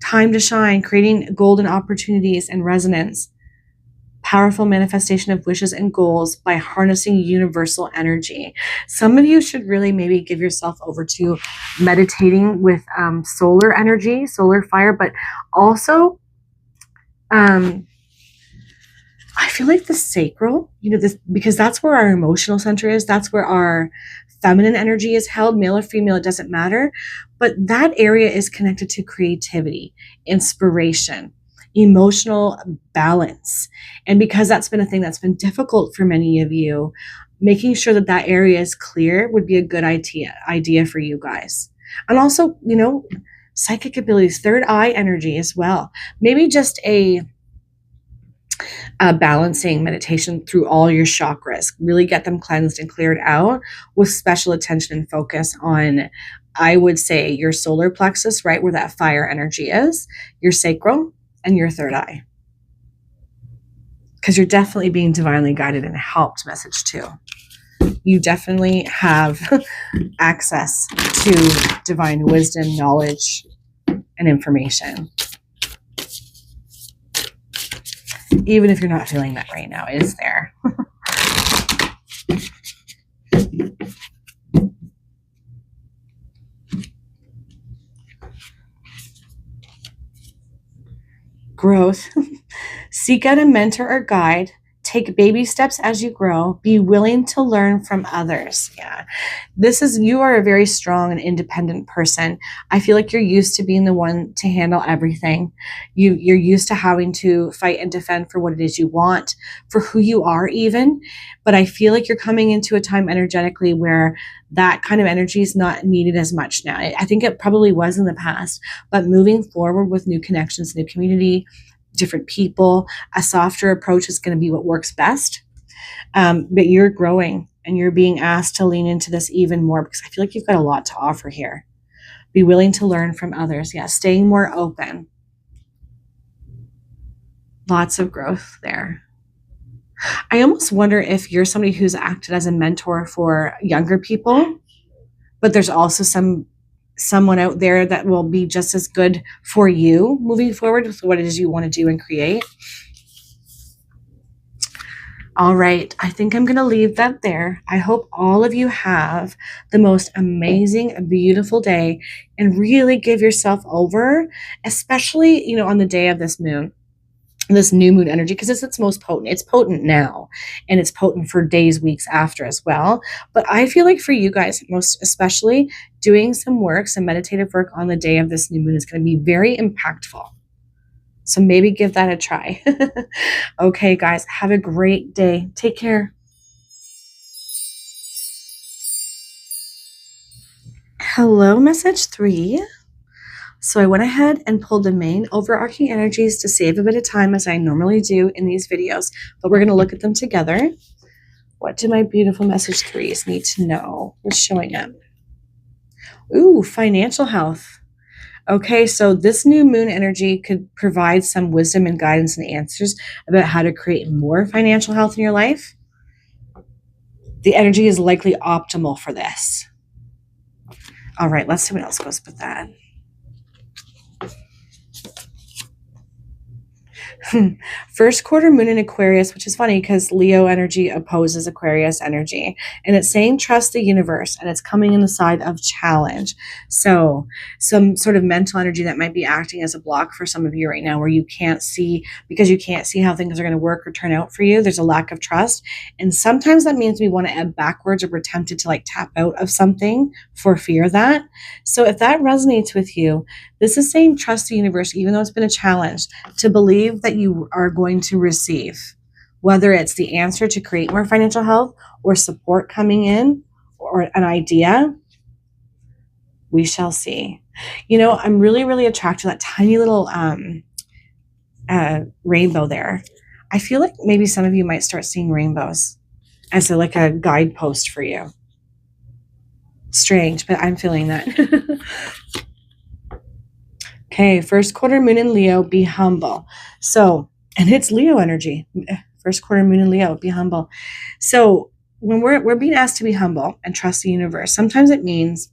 Time to shine, creating golden opportunities and resonance. Powerful manifestation of wishes and goals by harnessing universal energy. Some of you should really maybe give yourself over to meditating with solar energy, solar fire, but also I feel like the sacral, this, because that's where our emotional center is. That's where our feminine energy is held, male or female, it doesn't matter. But that area is connected to creativity, inspiration, emotional balance. And because that's been a thing that's been difficult for many of you, making sure that that area is clear would be a good idea for you guys. And also, psychic abilities, third eye energy as well. Maybe just a balancing meditation through all your chakras, really get them cleansed and cleared out with special attention and focus on, I would say, your solar plexus, right where that fire energy is, your sacral, and your third eye. Because you're definitely being divinely guided and helped, message 2. You definitely have access to divine wisdom, knowledge, and information. Even if you're not feeling that right now, it is there. Growth. Seek out a mentor or guide. Take baby steps as you grow. Be willing to learn from others. Yeah. You are a very strong and independent person. I feel like you're used to being the one to handle everything. You're used to having to fight and defend for what it is you want, for who you are even. But I feel like you're coming into a time energetically where that kind of energy is not needed as much now. I think it probably was in the past, but moving forward with new connections, new community, different people, a softer approach is going to be what works best. But you're growing and you're being asked to lean into this even more because I feel like you've got a lot to offer here. Be willing to learn from others. Yeah, staying more open. Lots of growth there. I almost wonder if you're somebody who's acted as a mentor for younger people, but there's also someone out there that will be just as good for you moving forward with what it is you want to do and create. All right, I think I'm going to leave that there. I hope all of you have the most amazing, beautiful day and really give yourself over, especially, on the day of this moon, this new moon energy, because it's its most potent. It's potent now, and it's potent for days, weeks after as well. But I feel like for you guys, most especially, doing some work, some meditative work on the day of this new moon is going to be very impactful. So maybe give that a try. Okay, guys, have a great day. Take care. Hello, message 3. So I went ahead and pulled the main overarching energies to save a bit of time as I normally do in these videos, but we're going to look at them together. What do my beautiful message 3s need to know? What's showing up? Ooh, financial health. Okay, so this new moon energy could provide some wisdom and guidance and answers about how to create more financial health in your life. The energy is likely optimal for this. All right, let's see what else goes with that. First quarter moon in Aquarius, which is funny because Leo energy opposes Aquarius energy. And it's saying trust the universe, and it's coming in the side of challenge. So some sort of mental energy that might be acting as a block for some of you right now, where you can't see, because you can't see how things are going to work or turn out for you. There's a lack of trust. And sometimes that means we want to ebb backwards, or we're tempted to tap out of something for fear of that. So if that resonates with you, this is saying trust the universe, even though it's been a challenge, to believe that you are going to receive, whether it's the answer to create more financial health or support coming in or an idea. We shall see. I'm really, really attracted to that tiny little rainbow there. I feel like maybe some of you might start seeing rainbows as a guidepost for you. Strange, but I'm feeling that. Okay, first quarter moon in Leo, be humble. So, and it's Leo energy. First quarter moon in Leo, be humble. So when we're being asked to be humble and trust the universe, sometimes it means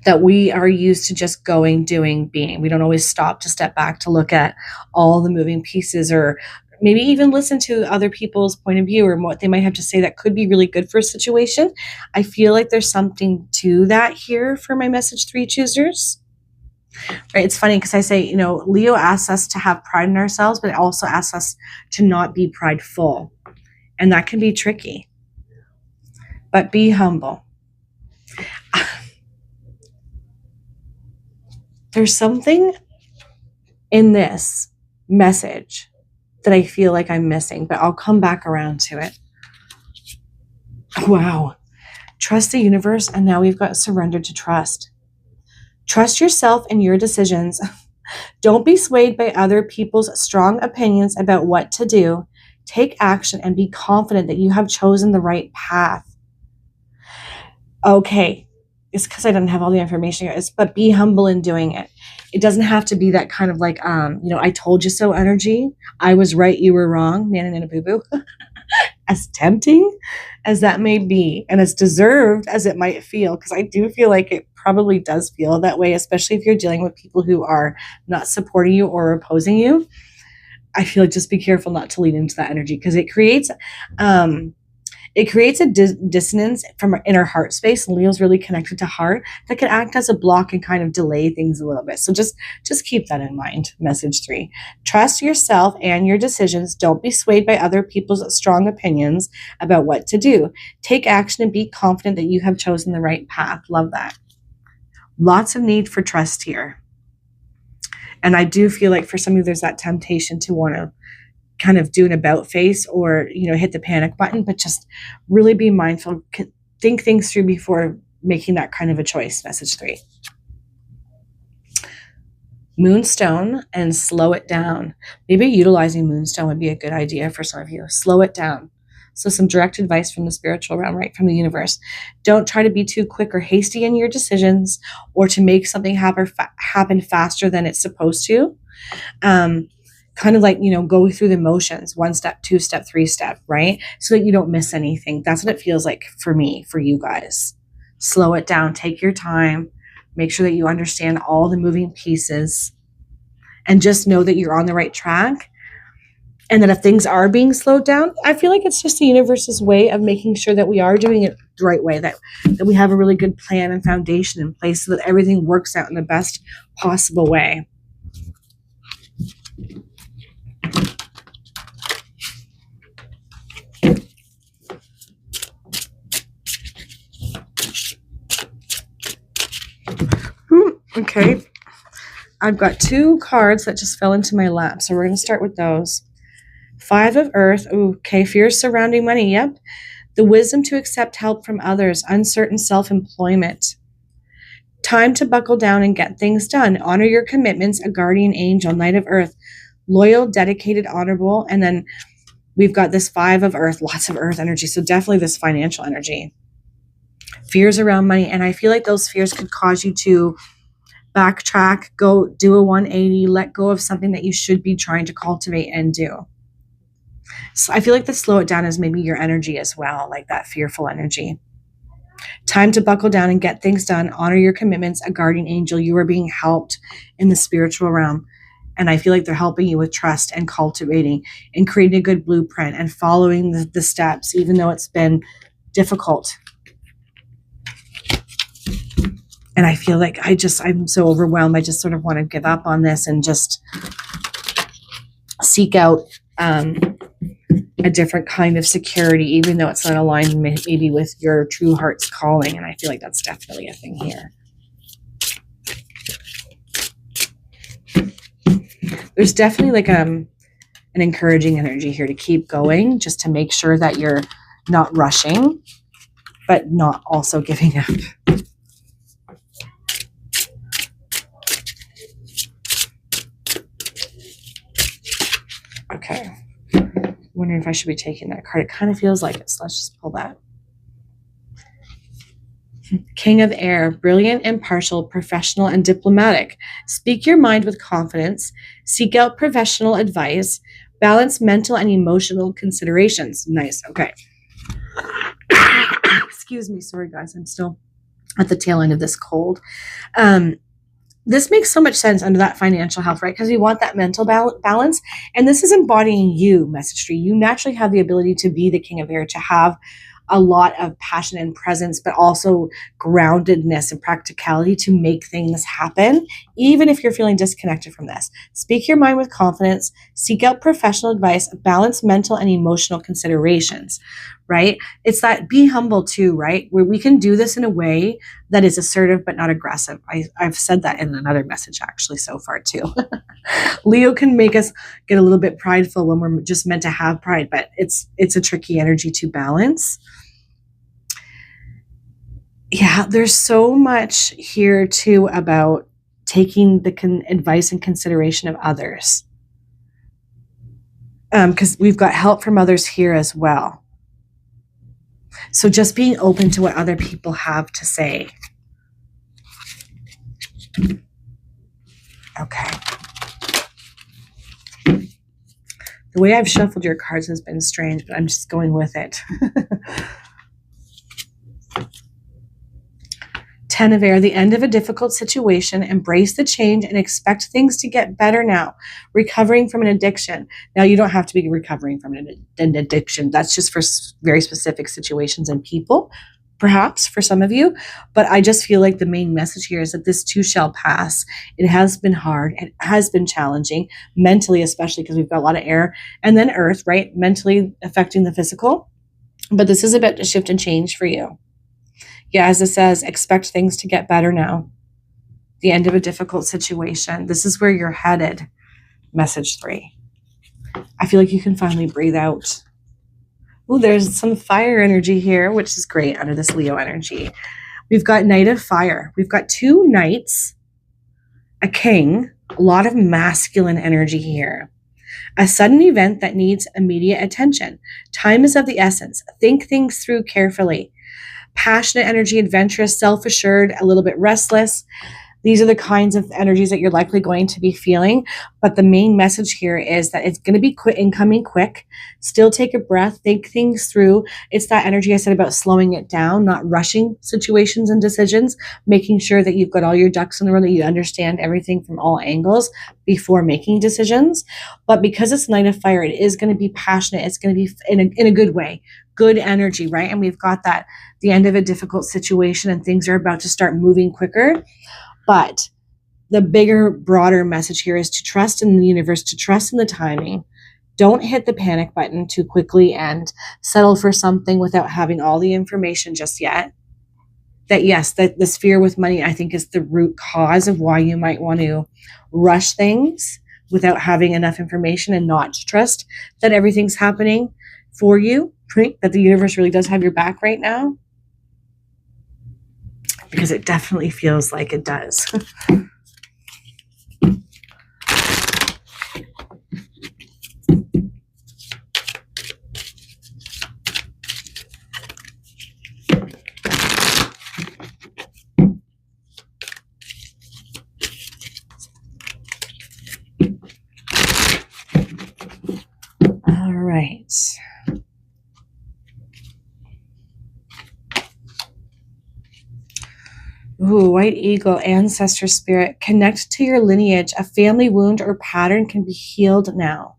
that we are used to just going, doing, being. We don't always stop to step back to look at all the moving pieces, or maybe even listen to other people's point of view or what they might have to say that could be really good for a situation. I feel like there's something to that here for my message 3 choosers. Right? It's funny because I say, you know, Leo asks us to have pride in ourselves, but it also asks us to not be prideful. And that can be tricky. But be humble. There's something in this message that I feel like I'm missing, but I'll come back around to it. Wow. Trust the universe, and now we've got surrender to trust. Trust yourself and your decisions. Don't be swayed by other people's strong opinions about what to do. Take action and be confident that you have chosen the right path. Okay, it's because I don't have all the information here, but be humble in doing it. It doesn't have to be that kind of like, I told you so energy. I was right, you were wrong, nana nana boo boo. As tempting as that may be, and as deserved as it might feel, because I do feel like it probably does feel that way, especially if you're dealing with people who are not supporting you or opposing you. I feel like just be careful not to lean into that energy, because it creates a dissonance in our heart space. Leo's really connected to heart, that can act as a block and kind of delay things a little bit. So just keep that in mind. Message 3, trust yourself and your decisions. Don't be swayed by other people's strong opinions about what to do. Take action and be confident that you have chosen the right path. Love that. Lots of need for trust here. And I do feel like for some of you, there's that temptation to want to kind of do an about face or, hit the panic button, but just really be mindful, think things through before making that kind of a choice. Message 3. Moonstone and slow it down. Maybe utilizing Moonstone would be a good idea for some of you. Slow it down. So some direct advice from the spiritual realm, right from the universe. Don't try to be too quick or hasty in your decisions, or to make something happen faster than it's supposed to. Kind of like, go through the motions, 1 step, 2 step, 3 step, right? So that you don't miss anything. That's what it feels like for me, for you guys. Slow it down, take your time, make sure that you understand all the moving pieces, and just know that you're on the right track. And that if things are being slowed down, I feel like it's just the universe's way of making sure that we are doing it the right way, that we have a really good plan and foundation in place so that everything works out in the best possible way. Okay, I've got 2 cards that just fell into my lap, so we're going to start with those. 5 of Earth. Okay, fears surrounding money. Yep. The wisdom to accept help from others. Uncertain self-employment. Time to buckle down and get things done. Honor your commitments. A guardian angel. Knight of Earth. Loyal, dedicated, honorable. And then we've got this 5 of Earth. Lots of Earth energy. So definitely this financial energy. Fears around money. And I feel like those fears could cause you to backtrack, go do a 180, let go of something that you should be trying to cultivate and do. So I feel like the slow it down is maybe your energy as well, like that fearful energy. Time to buckle down and get things done. Honor your commitments. A guardian angel. You are being helped in the spiritual realm. And I feel like they're helping you with trust and cultivating and creating a good blueprint and following the steps, even though it's been difficult. And I feel like I'm so overwhelmed. I just sort of want to give up on this and just seek out a different kind of security, even though it's not aligned maybe with your true heart's calling. And I feel like that's definitely a thing here. There's definitely like an encouraging energy here to keep going, just to make sure that you're not rushing, but not also giving up. Okay. Wondering if I should be taking that card. It kind of feels like it, so let's just pull that. King of Air, brilliant, impartial, professional, and diplomatic. Speak your mind with confidence. Seek out professional advice. Balance mental and emotional considerations. Nice. Okay. Excuse me. Sorry, guys. I'm still at the tail end of this cold. This makes so much sense under that financial health, right? Because we want that mental balance. And this is embodying you, message 3. You naturally have the ability to be the king of air, to have a lot of passion and presence, but also groundedness and practicality to make things happen, even if you're feeling disconnected from this. Speak your mind with confidence, seek out professional advice, balance mental and emotional considerations, right? It's that be humble too, right? Where we can do this in a way that is assertive but not aggressive. I've said that in another message actually so far too. Leo can make us get a little bit prideful when we're just meant to have pride, but it's a tricky energy to balance. Yeah, there's so much here too about taking the advice and consideration of others. Because we've got help from others here as well. So just being open to what other people have to say. Okay. The way I've shuffled your cards has been strange, but I'm just going with it. 10 of air, the end of a difficult situation, embrace the change and expect things to get better now. Recovering from an addiction. Now, you don't have to be recovering from an addiction. That's just for very specific situations and people, perhaps for some of you. But I just feel like the main message here is that this too shall pass. It has been hard. It has been challenging, mentally, especially because we've got a lot of air. And then earth, right? Mentally affecting the physical. But this is about a shift and change for you. Yeah, as it says, expect things to get better now. The end of a difficult situation. This is where you're headed. Message 3. I feel like you can finally breathe out. Oh, there's some fire energy here, which is great under this Leo energy. We've got Knight of Fire. We've got 2 knights, a king, a lot of masculine energy here. A sudden event that needs immediate attention. Time is of the essence. Think things through carefully. Passionate energy, adventurous, self-assured, a little bit restless. These are the kinds of energies that you're likely going to be feeling. But the main message here is that it's going to be incoming quick. Still take a breath, think things through. It's that energy I said about slowing it down, not rushing situations and decisions, making sure that you've got all your ducks in a row, that you understand everything from all angles before making decisions. But because it's Knight of Fire, it is going to be passionate. It's going to be in a good way. Good energy, right? And we've got that, the end of a difficult situation and things are about to start moving quicker. But the bigger, broader message here is to trust in the universe, to trust in the timing. Don't hit the panic button too quickly and settle for something without having all the information just yet. That yes, that this fear with money, I think, is the root cause of why you might want to rush things without having enough information and not trust that everything's happening for you, right? That the universe really does have your back right now. Because it definitely feels like it does. All right. Ooh, White Eagle, Ancestor Spirit. Connect to your lineage. A family wound or pattern can be healed now.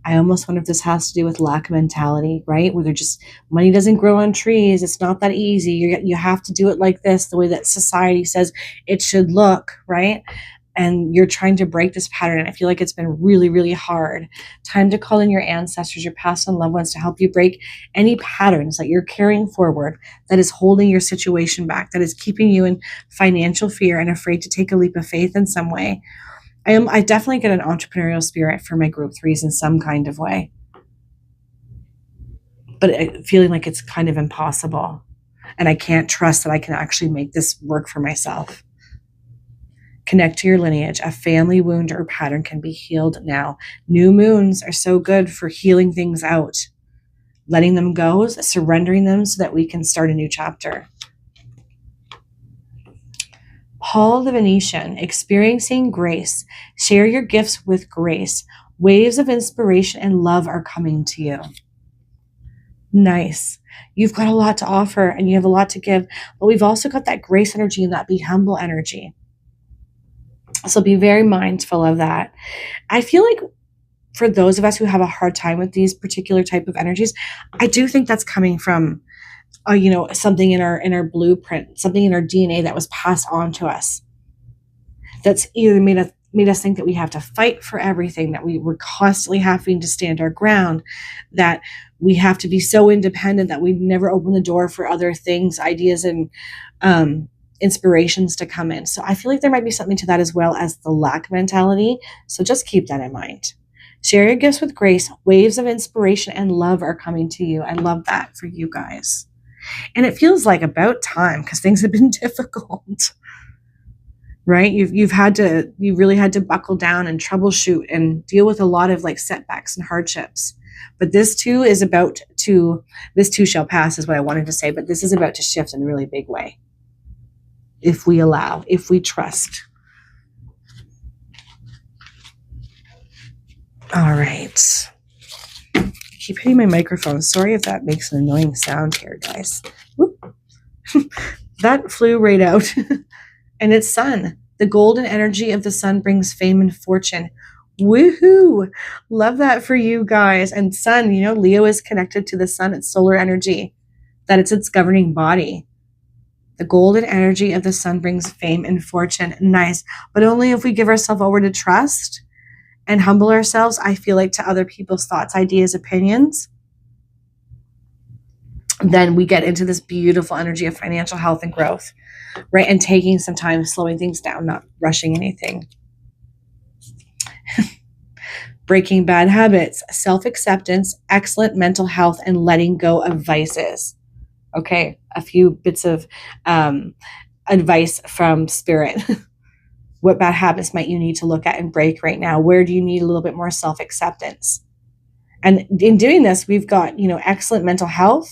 I almost wonder if this has to do with lack of mentality, right? Where they're just, money doesn't grow on trees. It's not that easy. You have to do it like this, the way that society says it should look, right? And you're trying to break this pattern. And I feel like it's been really, really hard. Time to call in your ancestors, your past and loved ones to help you break any patterns that you're carrying forward that is holding your situation back, that is keeping you in financial fear and afraid to take a leap of faith in some way. I definitely get an entrepreneurial spirit for my group 3s in some kind of way. But feeling like it's kind of impossible. And I can't trust that I can actually make this work for myself. Connect to your lineage. A family wound or pattern can be healed now. New moons are so good for healing things out, letting them go, surrendering them so that we can start a new chapter. Paul the Venetian, experiencing grace. Share your gifts with grace. Waves of inspiration and love are coming to you. Nice. You've got a lot to offer and you have a lot to give, but we've also got that grace energy and that be humble energy. So be very mindful of that. I feel like for those of us who have a hard time with these particular type of energies, I do think that's coming from something in our blueprint, something in our DNA that was passed on to us. That's either made us think that we have to fight for everything, that we were constantly having to stand our ground, that we have to be so independent that we never open the door for other things, ideas, and inspirations to come in. So I feel like there might be something to that, as well as the lack mentality. So just keep that in mind. Share your gifts with grace. Waves of inspiration and love are coming to you. I love that for you guys. And it feels like about time, because things have been difficult, right? You really had to buckle down and troubleshoot and deal with a lot of like setbacks and hardships. But this too shall pass, is what I wanted to say. But this is about to shift in a really big way. If we allow, if we trust. All right. I keep hitting my microphone. Sorry if that makes an annoying sound here, guys. That flew right out. And it's sun. The golden energy of the sun brings fame and fortune. Woohoo! Love that for you guys. And sun, Leo is connected to the sun. It's solar energy, that it's its governing body. The golden energy of the sun brings fame and fortune. Nice. But only if we give ourselves over to trust and humble ourselves, I feel like, to other people's thoughts, ideas, opinions. Then we get into this beautiful energy of financial health and growth, right? And taking some time, slowing things down, not rushing anything. Breaking bad habits, self-acceptance, excellent mental health, and letting go of vices. Okay, a few bits of advice from Spirit. What bad habits might you need to look at and break right now? Where do you need a little bit more self-acceptance? And in doing this, we've got, excellent mental health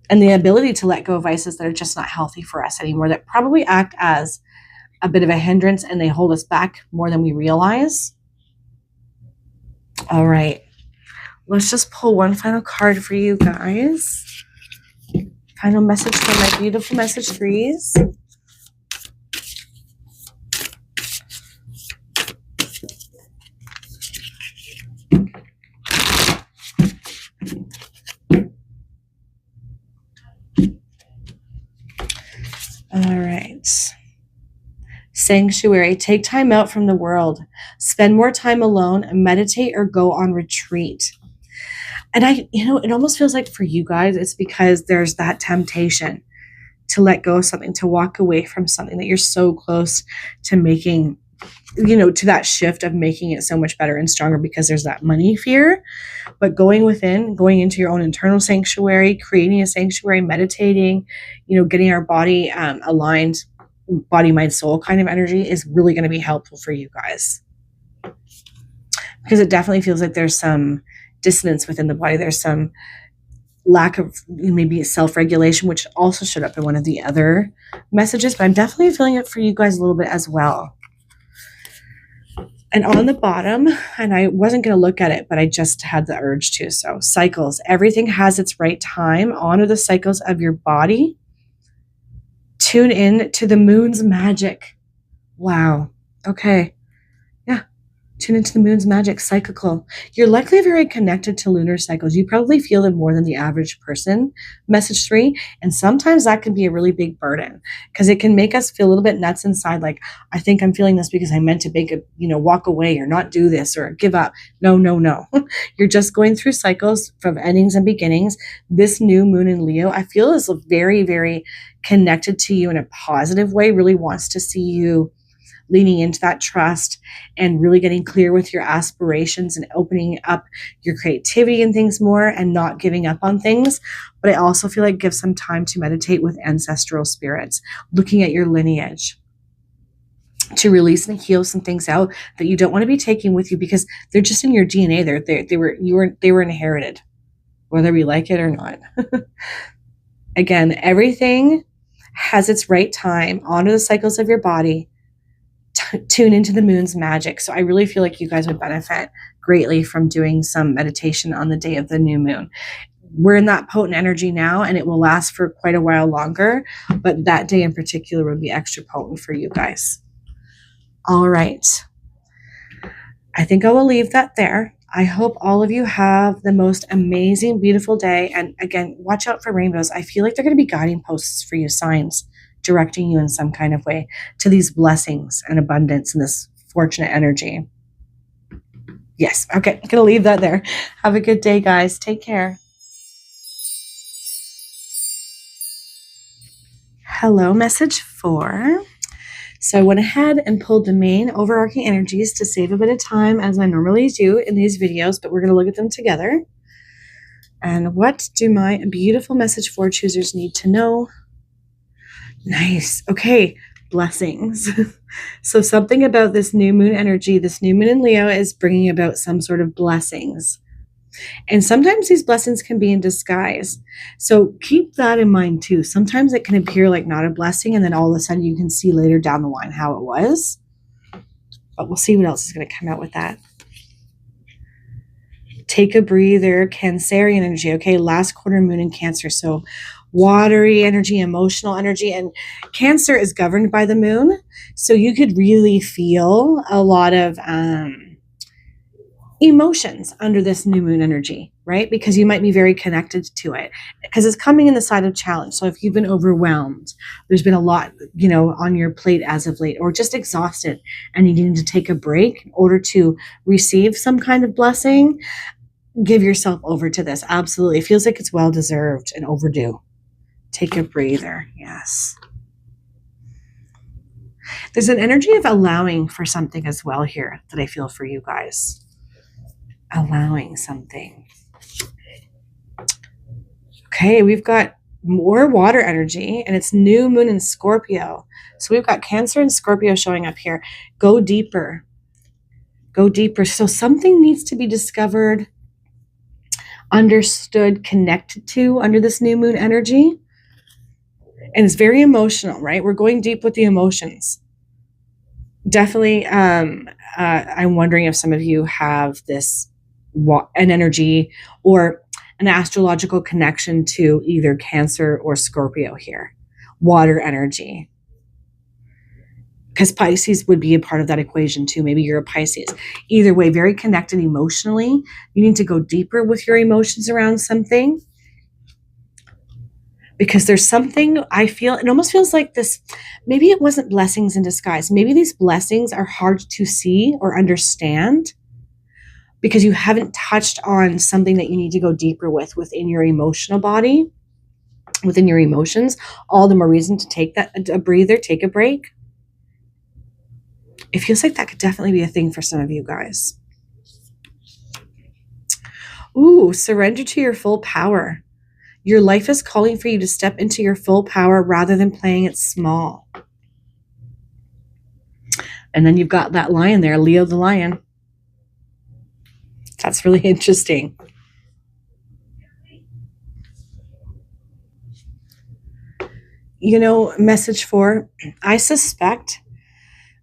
and the ability to let go of vices that are just not healthy for us anymore, that probably act as a bit of a hindrance and they hold us back more than we realize. All right. Let's just pull one final card for you guys. Final message from my beautiful message threes. All right. Sanctuary. Take time out from the world. Spend more time alone, meditate, or go on retreat. And it almost feels like for you guys, it's because there's that temptation to let go of something, to walk away from something that you're so close to making, to that shift of making it so much better and stronger, because there's that money fear. But going within, going into your own internal sanctuary, creating a sanctuary, meditating, getting our body aligned, body, mind, soul kind of energy is really going to be helpful for you guys. Because it definitely feels like there's some dissonance within the body. There's some lack of maybe self-regulation, which also showed up in one of the other messages, but I'm definitely feeling it for you guys a little bit as well. And on the bottom, and I wasn't going to look at it, but I just had the urge to. So cycles, everything has its right time. Honor the cycles of your body. Tune in to the moon's magic. Wow. Okay. Tune into the moon's magic, cyclical. You're likely very connected to lunar cycles. You probably feel them more than the average person, message 3. And sometimes that can be a really big burden, because it can make us feel a little bit nuts inside. Like, I think I'm feeling this because I meant to walk away or not do this or give up. No. You're just going through cycles from endings and beginnings. This new moon in Leo, I feel, is very, very connected to you in a positive way, really wants to see you leaning into that trust and really getting clear with your aspirations and opening up your creativity and things more and not giving up on things. But I also feel like give some time to meditate with ancestral spirits, looking at your lineage, to release and heal some things out that you don't want to be taking with you, because they're just in your DNA. They were inherited, whether we like it or not. Again, everything has its right time. Honor the cycles of your body. Tune into the moon's magic. So I really feel like you guys would benefit greatly from doing some meditation on the day of the new moon. we're in that potent energy now, and it will last for quite a while longer, but that day in particular would be extra potent for you guys. All right. I think I will leave that there. I hope all of you have the most amazing, beautiful day. And again, watch out for rainbows. I feel like they're going to be guiding posts for you, signs, directing you in some kind of way to these blessings and abundance and this fortunate energy. Yes. Okay. I'm going to leave that there. Have a good day, guys. Take care. Hello, message 4. So I went ahead and pulled the main overarching energies to save a bit of time, as I normally do in these videos, but we're going to look at them together. And what do my beautiful message 4 choosers need to know? Nice. Okay. Blessings. So something about this new moon energy, this new moon in Leo, is bringing about some sort of blessings. And sometimes these blessings can be in disguise. So keep that in mind too. Sometimes it can appear like not a blessing, and then all of a sudden you can see later down the line how it was. But we'll see what else is going to come out with that. Take a breather, Cancerian energy. Okay, last quarter moon in Cancer. So watery energy, emotional energy, and Cancer is governed by the moon. So you could really feel a lot of emotions under this new moon energy, right? Because you might be very connected to it because it's coming in the side of challenge. So if you've been overwhelmed, there's been a lot, on your plate as of late, or just exhausted and you need to take a break in order to receive some kind of blessing, give yourself over to this. Absolutely. It feels like it's well-deserved and overdue. Take a breather. Yes. There's an energy of allowing for something as well here that I feel for you guys. Allowing something. Okay, we've got more water energy, and it's new moon in Scorpio. So we've got Cancer and Scorpio showing up here. Go deeper. Go deeper. So something needs to be discovered, understood, connected to under this new moon energy. And it's very emotional, right? We're going deep with the emotions. Definitely, I'm wondering if some of you have an energy or an astrological connection to either Cancer or Scorpio here. Water energy. Because Pisces would be a part of that equation too. Maybe you're a Pisces. Either way, very connected emotionally. You need to go deeper with your emotions around something. Because there's something, I feel, it almost feels like this, maybe it wasn't blessings in disguise. Maybe these blessings are hard to see or understand because you haven't touched on something that you need to go deeper with within your emotional body, within your emotions. All the more reason to take a breather, take a break. It feels like that could definitely be a thing for some of you guys. Ooh, surrender to your full power. Your life is calling for you to step into your full power rather than playing it small. And then you've got that lion there, Leo the lion. That's really interesting. Message 4, I suspect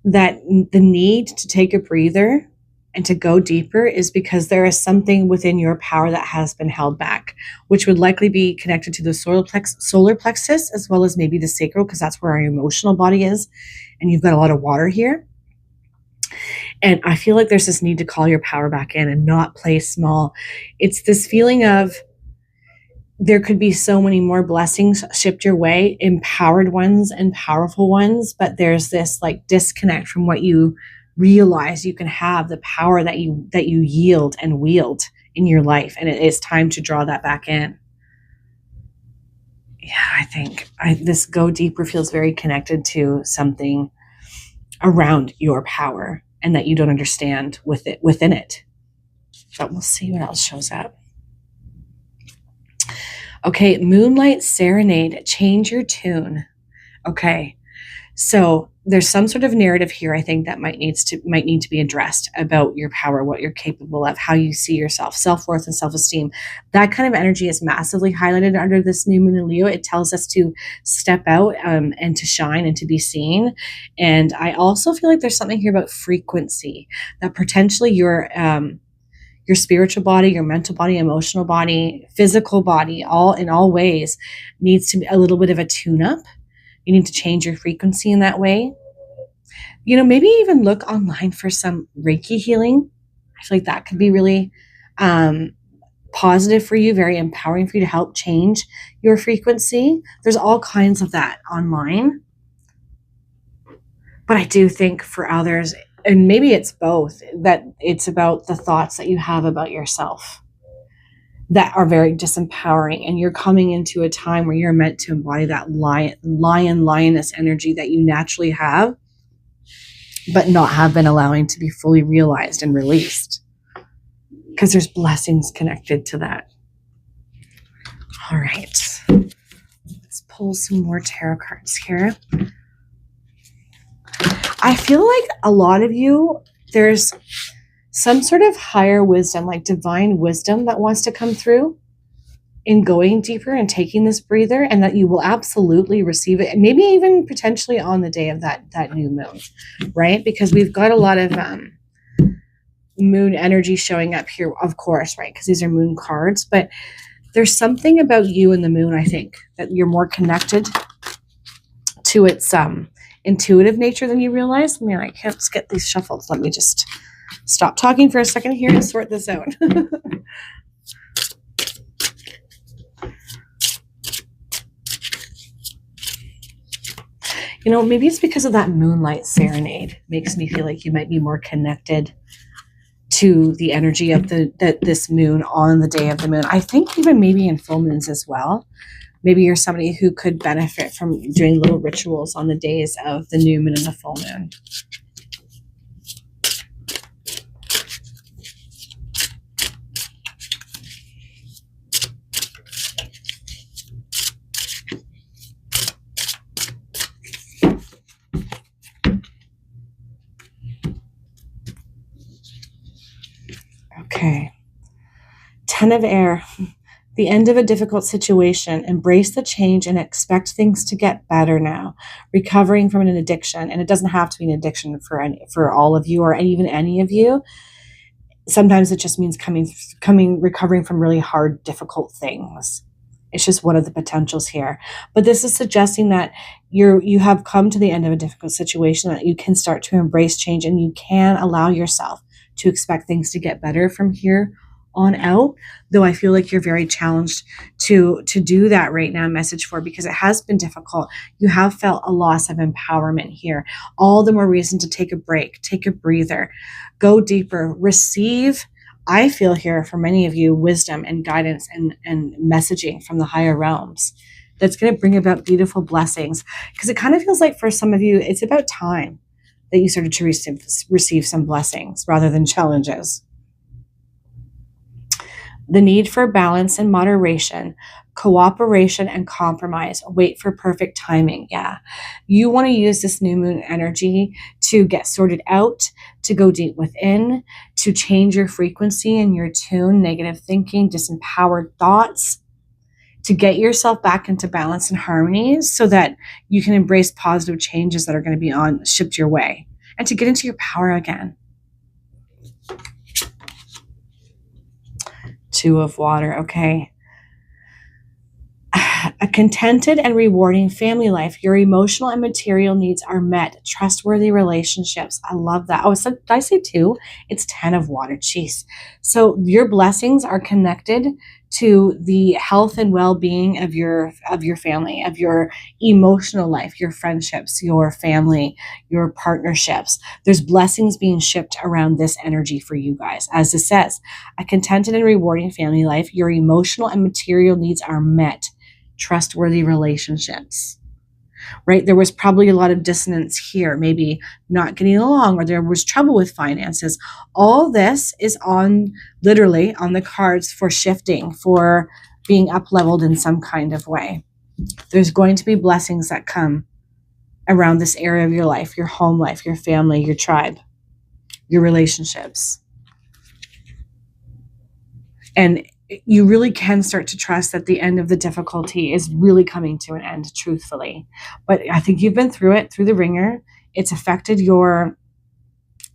that the need to take a breather and to go deeper is because there is something within your power that has been held back, which would likely be connected to the solar plexus as well as maybe the sacral, because that's where our emotional body is. And you've got a lot of water here. And I feel like there's this need to call your power back in and not play small. It's this feeling of there could be so many more blessings shipped your way, empowered ones and powerful ones, but there's this disconnect from what you realize you can have, the power that you yield and wield in your life. And it is time to draw that back in. Yeah, I think this go deeper feels very connected to something around your power and that you don't understand within it. But we'll see what else shows up. Okay, Moonlight Serenade, change your tune. Okay, so there's some sort of narrative here, I think, that might need to be addressed about your power, what you're capable of, how you see yourself, self-worth and self-esteem. That kind of energy is massively highlighted under this new moon in Leo. It tells us to step out and to shine and to be seen. And I also feel like there's something here about frequency, that potentially you're your spiritual body, your mental body, emotional body, physical body, all in all ways needs to be a little bit of a tune up. You need to change your frequency in that way. Maybe even look online for some Reiki healing. I feel like that could be really positive for you, very empowering for you to help change your frequency. There's all kinds of that online. But I do think for others, and maybe it's both, that it's about the thoughts that you have about yourself that are very disempowering. And you're coming into a time where you're meant to embody that lioness energy that you naturally have, but not have been allowing to be fully realized and released. Because there's blessings connected to that. All right. Let's pull some more tarot cards here. I feel like a lot of you, there's some sort of higher wisdom, like divine wisdom that wants to come through in going deeper and taking this breather, and that you will absolutely receive it. And maybe even potentially on the day of that new moon, right? Because we've got a lot of moon energy showing up here, of course, right? Because these are moon cards, but there's something about you and the moon, I think, that you're more connected to its intuitive nature than you realize. Man, I can't get these shuffled. Let me just stop talking for a second here and sort this out. Maybe it's because of that moonlight serenade. Makes me feel like you might be more connected to the energy of this moon on the day of the moon. I think even maybe in full moons as well. Maybe you're somebody who could benefit from doing little rituals on the days of the new moon and the full moon. Okay. 10 of air. The end of a difficult situation. Embrace the change and expect things to get better now. Recovering from an addiction. And it doesn't have to be an addiction for all of you or even any of you. Sometimes it just means recovering from really hard, difficult things. It's just one of the potentials here. But this is suggesting that you have come to the end of a difficult situation, that you can start to embrace change and you can allow yourself to expect things to get better from here on out, though I feel like you're very challenged to do that right now, message 4, because it has been difficult. You have felt a loss of empowerment here. All the more reason to take a break, take a breather, go deeper, receive, I feel here for many of you, wisdom and guidance and messaging from the higher realms that's going to bring about beautiful blessings. Because it kind of feels like for some of you, it's about time that you started to receive some blessings rather than challenges. The need for balance and moderation, cooperation and compromise. Wait for perfect timing. Yeah. You want to use this new moon energy to get sorted out, to go deep within, to change your frequency and your tune, negative thinking, disempowered thoughts, to get yourself back into balance and harmony so that you can embrace positive changes that are going to be shipped your way, and to get into your power again. 2 of water. Okay. A contented and rewarding family life. Your emotional and material needs are met. Trustworthy relationships. I love that. Oh, so did I say 2? It's 10 of water. Jeez. So your blessings are connected to the health and well-being of your family, of your emotional life, your friendships, your family, your partnerships. There's blessings being shipped around this energy for you guys. As it says, a contented and rewarding family life. Your emotional and material needs are met. Trustworthy relationships, right? There was probably a lot of dissonance here, maybe not getting along, or there was trouble with finances. All this is literally on the cards for shifting, for being up-leveled in some kind of way. There's going to be blessings that come around this area of your life, your home life, your family, your tribe, your relationships. And you really can start to trust that the end of the difficulty is really coming to an end, truthfully. But I think you've been through it, through the ringer. It's affected your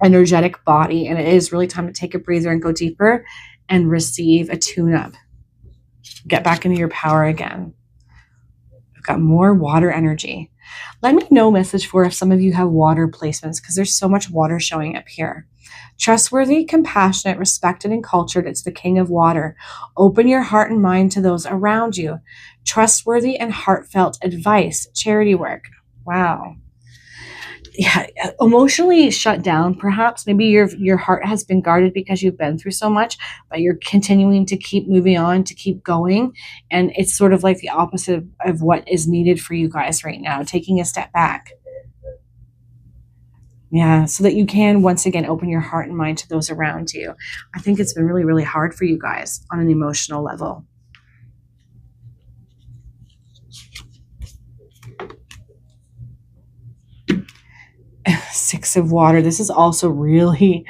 energetic body. And it is really time to take a breather and go deeper and receive a tune-up. Get back into your power again. We've got more water energy. Let me know, message 4, if some of you have water placements, because there's so much water showing up here. Trustworthy, compassionate, respected, and cultured. It's the king of water. Open your heart and mind to those around you. Trustworthy and heartfelt advice. Charity work. Wow. Yeah, emotionally shut down, perhaps. Maybe your heart has been guarded because you've been through so much, but you're continuing to keep moving on, to keep going. And it's sort of like the opposite of what is needed for you guys right now, taking a step back. Yeah, so that you can once again open your heart and mind to those around you. I think it's been really, really hard for you guys on an emotional level. Six of water. This is also really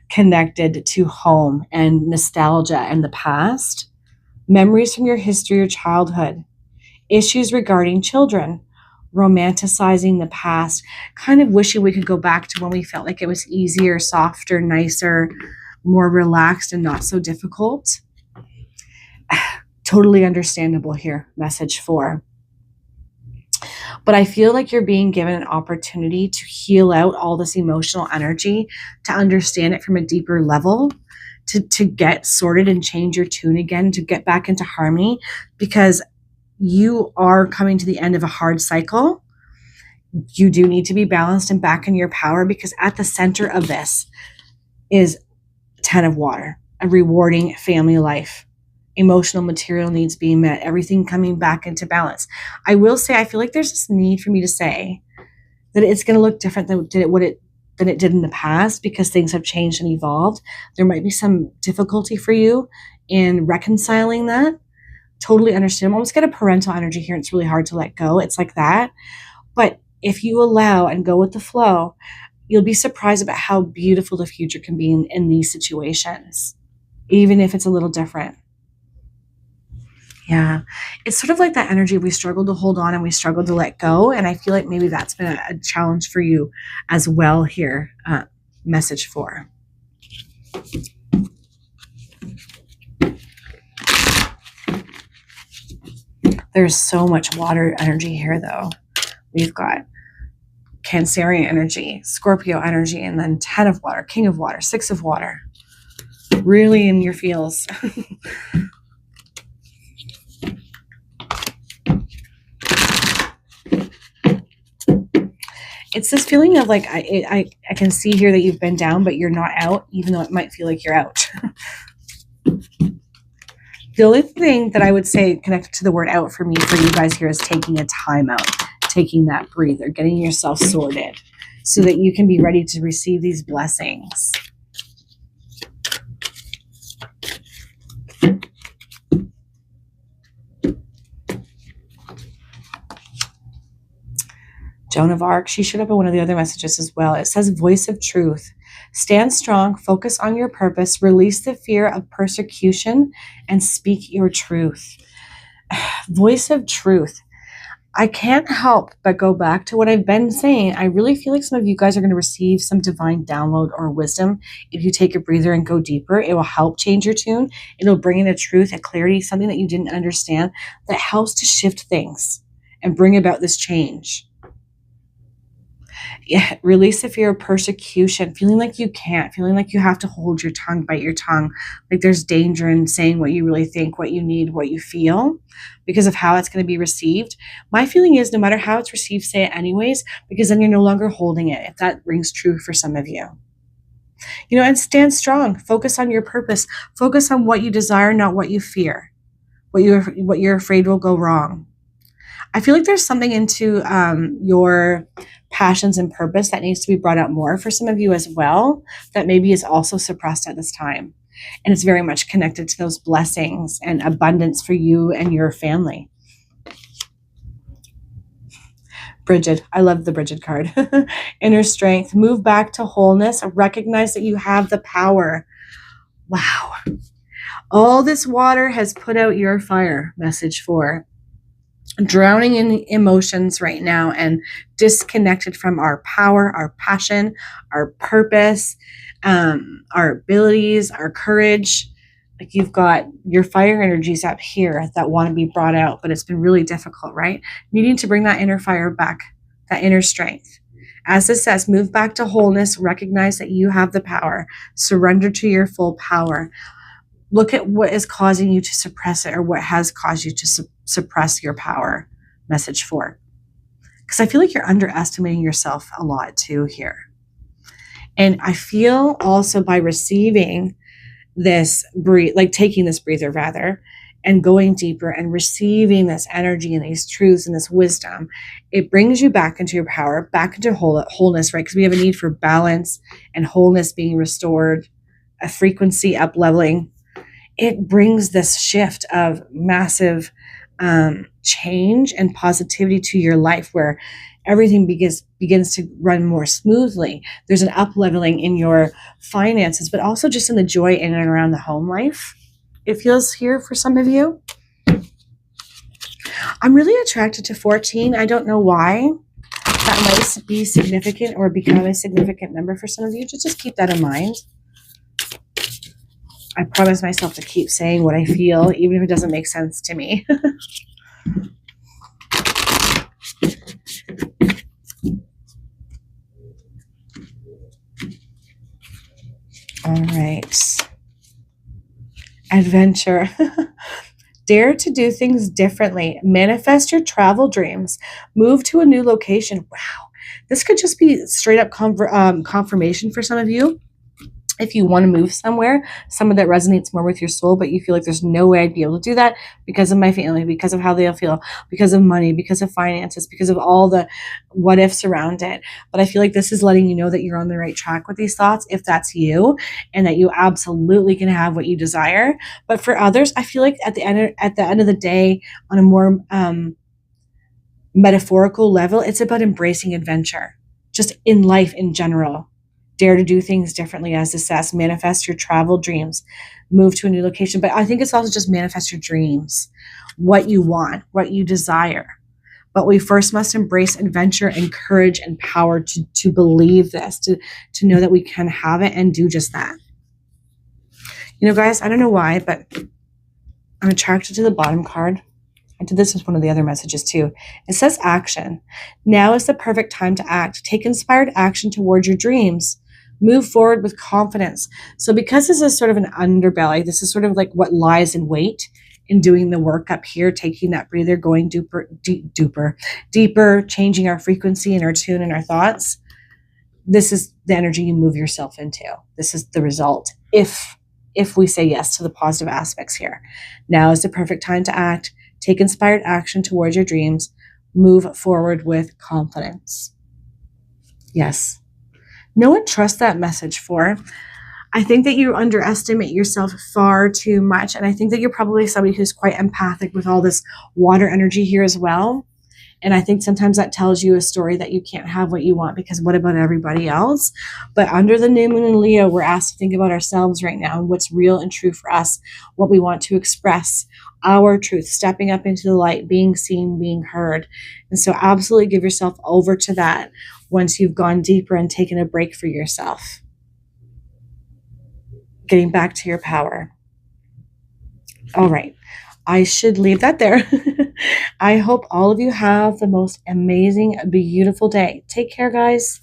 connected to home and nostalgia and the past. Memories from your history or childhood. Issues regarding children. Romanticizing the past. Kind of wishing we could go back to when we felt like it was easier, softer, nicer, more relaxed, and not so difficult. Totally understandable here, message 4. But I feel like you're being given an opportunity to heal out all this emotional energy, to understand it from a deeper level, to get sorted and change your tune again, to get back into harmony, because you are coming to the end of a hard cycle. You do need to be balanced and back in your power, because at the center of this is 10 of water, a rewarding family life. Emotional, material needs being met, everything coming back into balance. I will say, I feel like there's this need for me to say that it's going to look different than it did in the past, because things have changed and evolved. There might be some difficulty for you in reconciling that. Totally understand. I almost get a parental energy here. It's really hard to let go. It's like that. But if you allow and go with the flow, you'll be surprised about how beautiful the future can be in these situations, even if it's a little different. Yeah, it's sort of like that energy we struggle to hold on and we struggle to let go. And I feel like maybe that's been a challenge for you as well here, message 4. There's so much water energy here, though. We've got Cancerian energy, Scorpio energy, and then 10 of water, king of water, 6 of water. Really in your feels. It's this feeling of like, I can see here that you've been down, but you're not out, even though it might feel like you're out. The only thing that I would say connected to the word out for me, for you guys here, is taking a time out, taking that breather, getting yourself sorted so that you can be ready to receive these blessings. Joan of Arc, she showed up in one of the other messages as well. It says, voice of truth. Stand strong, focus on your purpose, release the fear of persecution, and speak your truth. Voice of truth. I can't help but go back to what I've been saying. I really feel like some of you guys are going to receive some divine download or wisdom. If you take a breather and go deeper, it will help change your tune. It'll bring in a truth, a clarity, something that you didn't understand that helps to shift things and bring about this change. Yeah, release the fear of persecution, feeling like you can't, feeling like you have to hold your tongue, bite your tongue, like there's danger in saying what you really think, what you need, what you feel, because of how it's going to be received. My feeling is no matter how it's received, say it anyways, because then you're no longer holding it, if that rings true for some of you. You know, and stand strong, focus on your purpose, focus on what you desire, not what you fear, what you're afraid will go wrong. I feel like there's something into your passions and purpose that needs to be brought out more for some of you as well, that maybe is also suppressed at this time. And it's very much connected to those blessings and abundance for you and your family. Bridget, I love the Bridget card. Inner strength, move back to wholeness, recognize that you have the power. Wow. All this water has put out your fire, message 4. drowning in emotions right now and disconnected from our power, our passion, our purpose, our abilities, our courage. Like you've got your fire energies up here that want to be brought out, but it's been really difficult, right? Needing to bring that inner fire back, that inner strength. As it says, move back to wholeness, recognize that you have the power, surrender to your full power. Look at what is causing you to suppress it, or what has caused you to suppress your power. Message 4. Because I feel like you're underestimating yourself a lot too here. And I feel also by receiving this like taking this breather rather, and going deeper and receiving this energy and these truths and this wisdom, it brings you back into your power, back into wholeness, right? Because we have a need for balance and wholeness being restored, a frequency up leveling. It brings this shift of massive change and positivity to your life, where everything begins to run more smoothly. There's an up leveling in your finances, but also just in the joy in and around the home life. It feels here for some of you. I'm really attracted to 14. I don't know why. That might be significant or become a significant number for some of you. Just keep that in mind. I promise myself to keep saying what I feel, even if it doesn't make sense to me. All right. Adventure. Dare to do things differently. Manifest your travel dreams. Move to a new location. Wow. This could just be straight up confirmation for some of you. If you want to move somewhere that resonates more with your soul, but you feel like there's no way I'd be able to do that because of my family, because of how they'll feel, because of money, because of finances, because of all the what ifs around it. But I feel like this is letting you know that you're on the right track with these thoughts, if that's you, and that you absolutely can have what you desire. But for others, I feel like at the end of the day, on a more metaphorical level, it's about embracing adventure, just in life in general. Dare to do things differently, as it says. Manifest your travel dreams. Move to a new location. But I think it's also just manifest your dreams, what you want, what you desire. But we first must embrace adventure and courage and power to believe this, to know that we can have it and do just that. You know, guys, I don't know why, but I'm attracted to the bottom card. I did this with one of the other messages too. It says action. Now is the perfect time to act. Take inspired action towards your dreams. Move forward with confidence. So because this is sort of an underbelly, this is sort of like what lies in wait in doing the work up here, taking that breather, going deeper, changing our frequency and our tune and our thoughts. This is the energy you move yourself into. This is the result. If we say yes to the positive aspects here. Now is the perfect time to act. Take inspired action towards your dreams. Move forward with confidence. Yes. No one trusts that message for. I think that you underestimate yourself far too much. And I think that you're probably somebody who's quite empathic with all this water energy here as well. And I think sometimes that tells you a story that you can't have what you want because what about everybody else? But under the new moon in Leo, we're asked to think about ourselves right now and what's real and true for us, what we want to express, our truth, stepping up into the light, being seen, being heard. And so absolutely give yourself over to that once you've gone deeper and taken a break for yourself. Getting back to your power. All right. I should leave that there. I hope all of you have the most amazing, beautiful day. Take care, guys.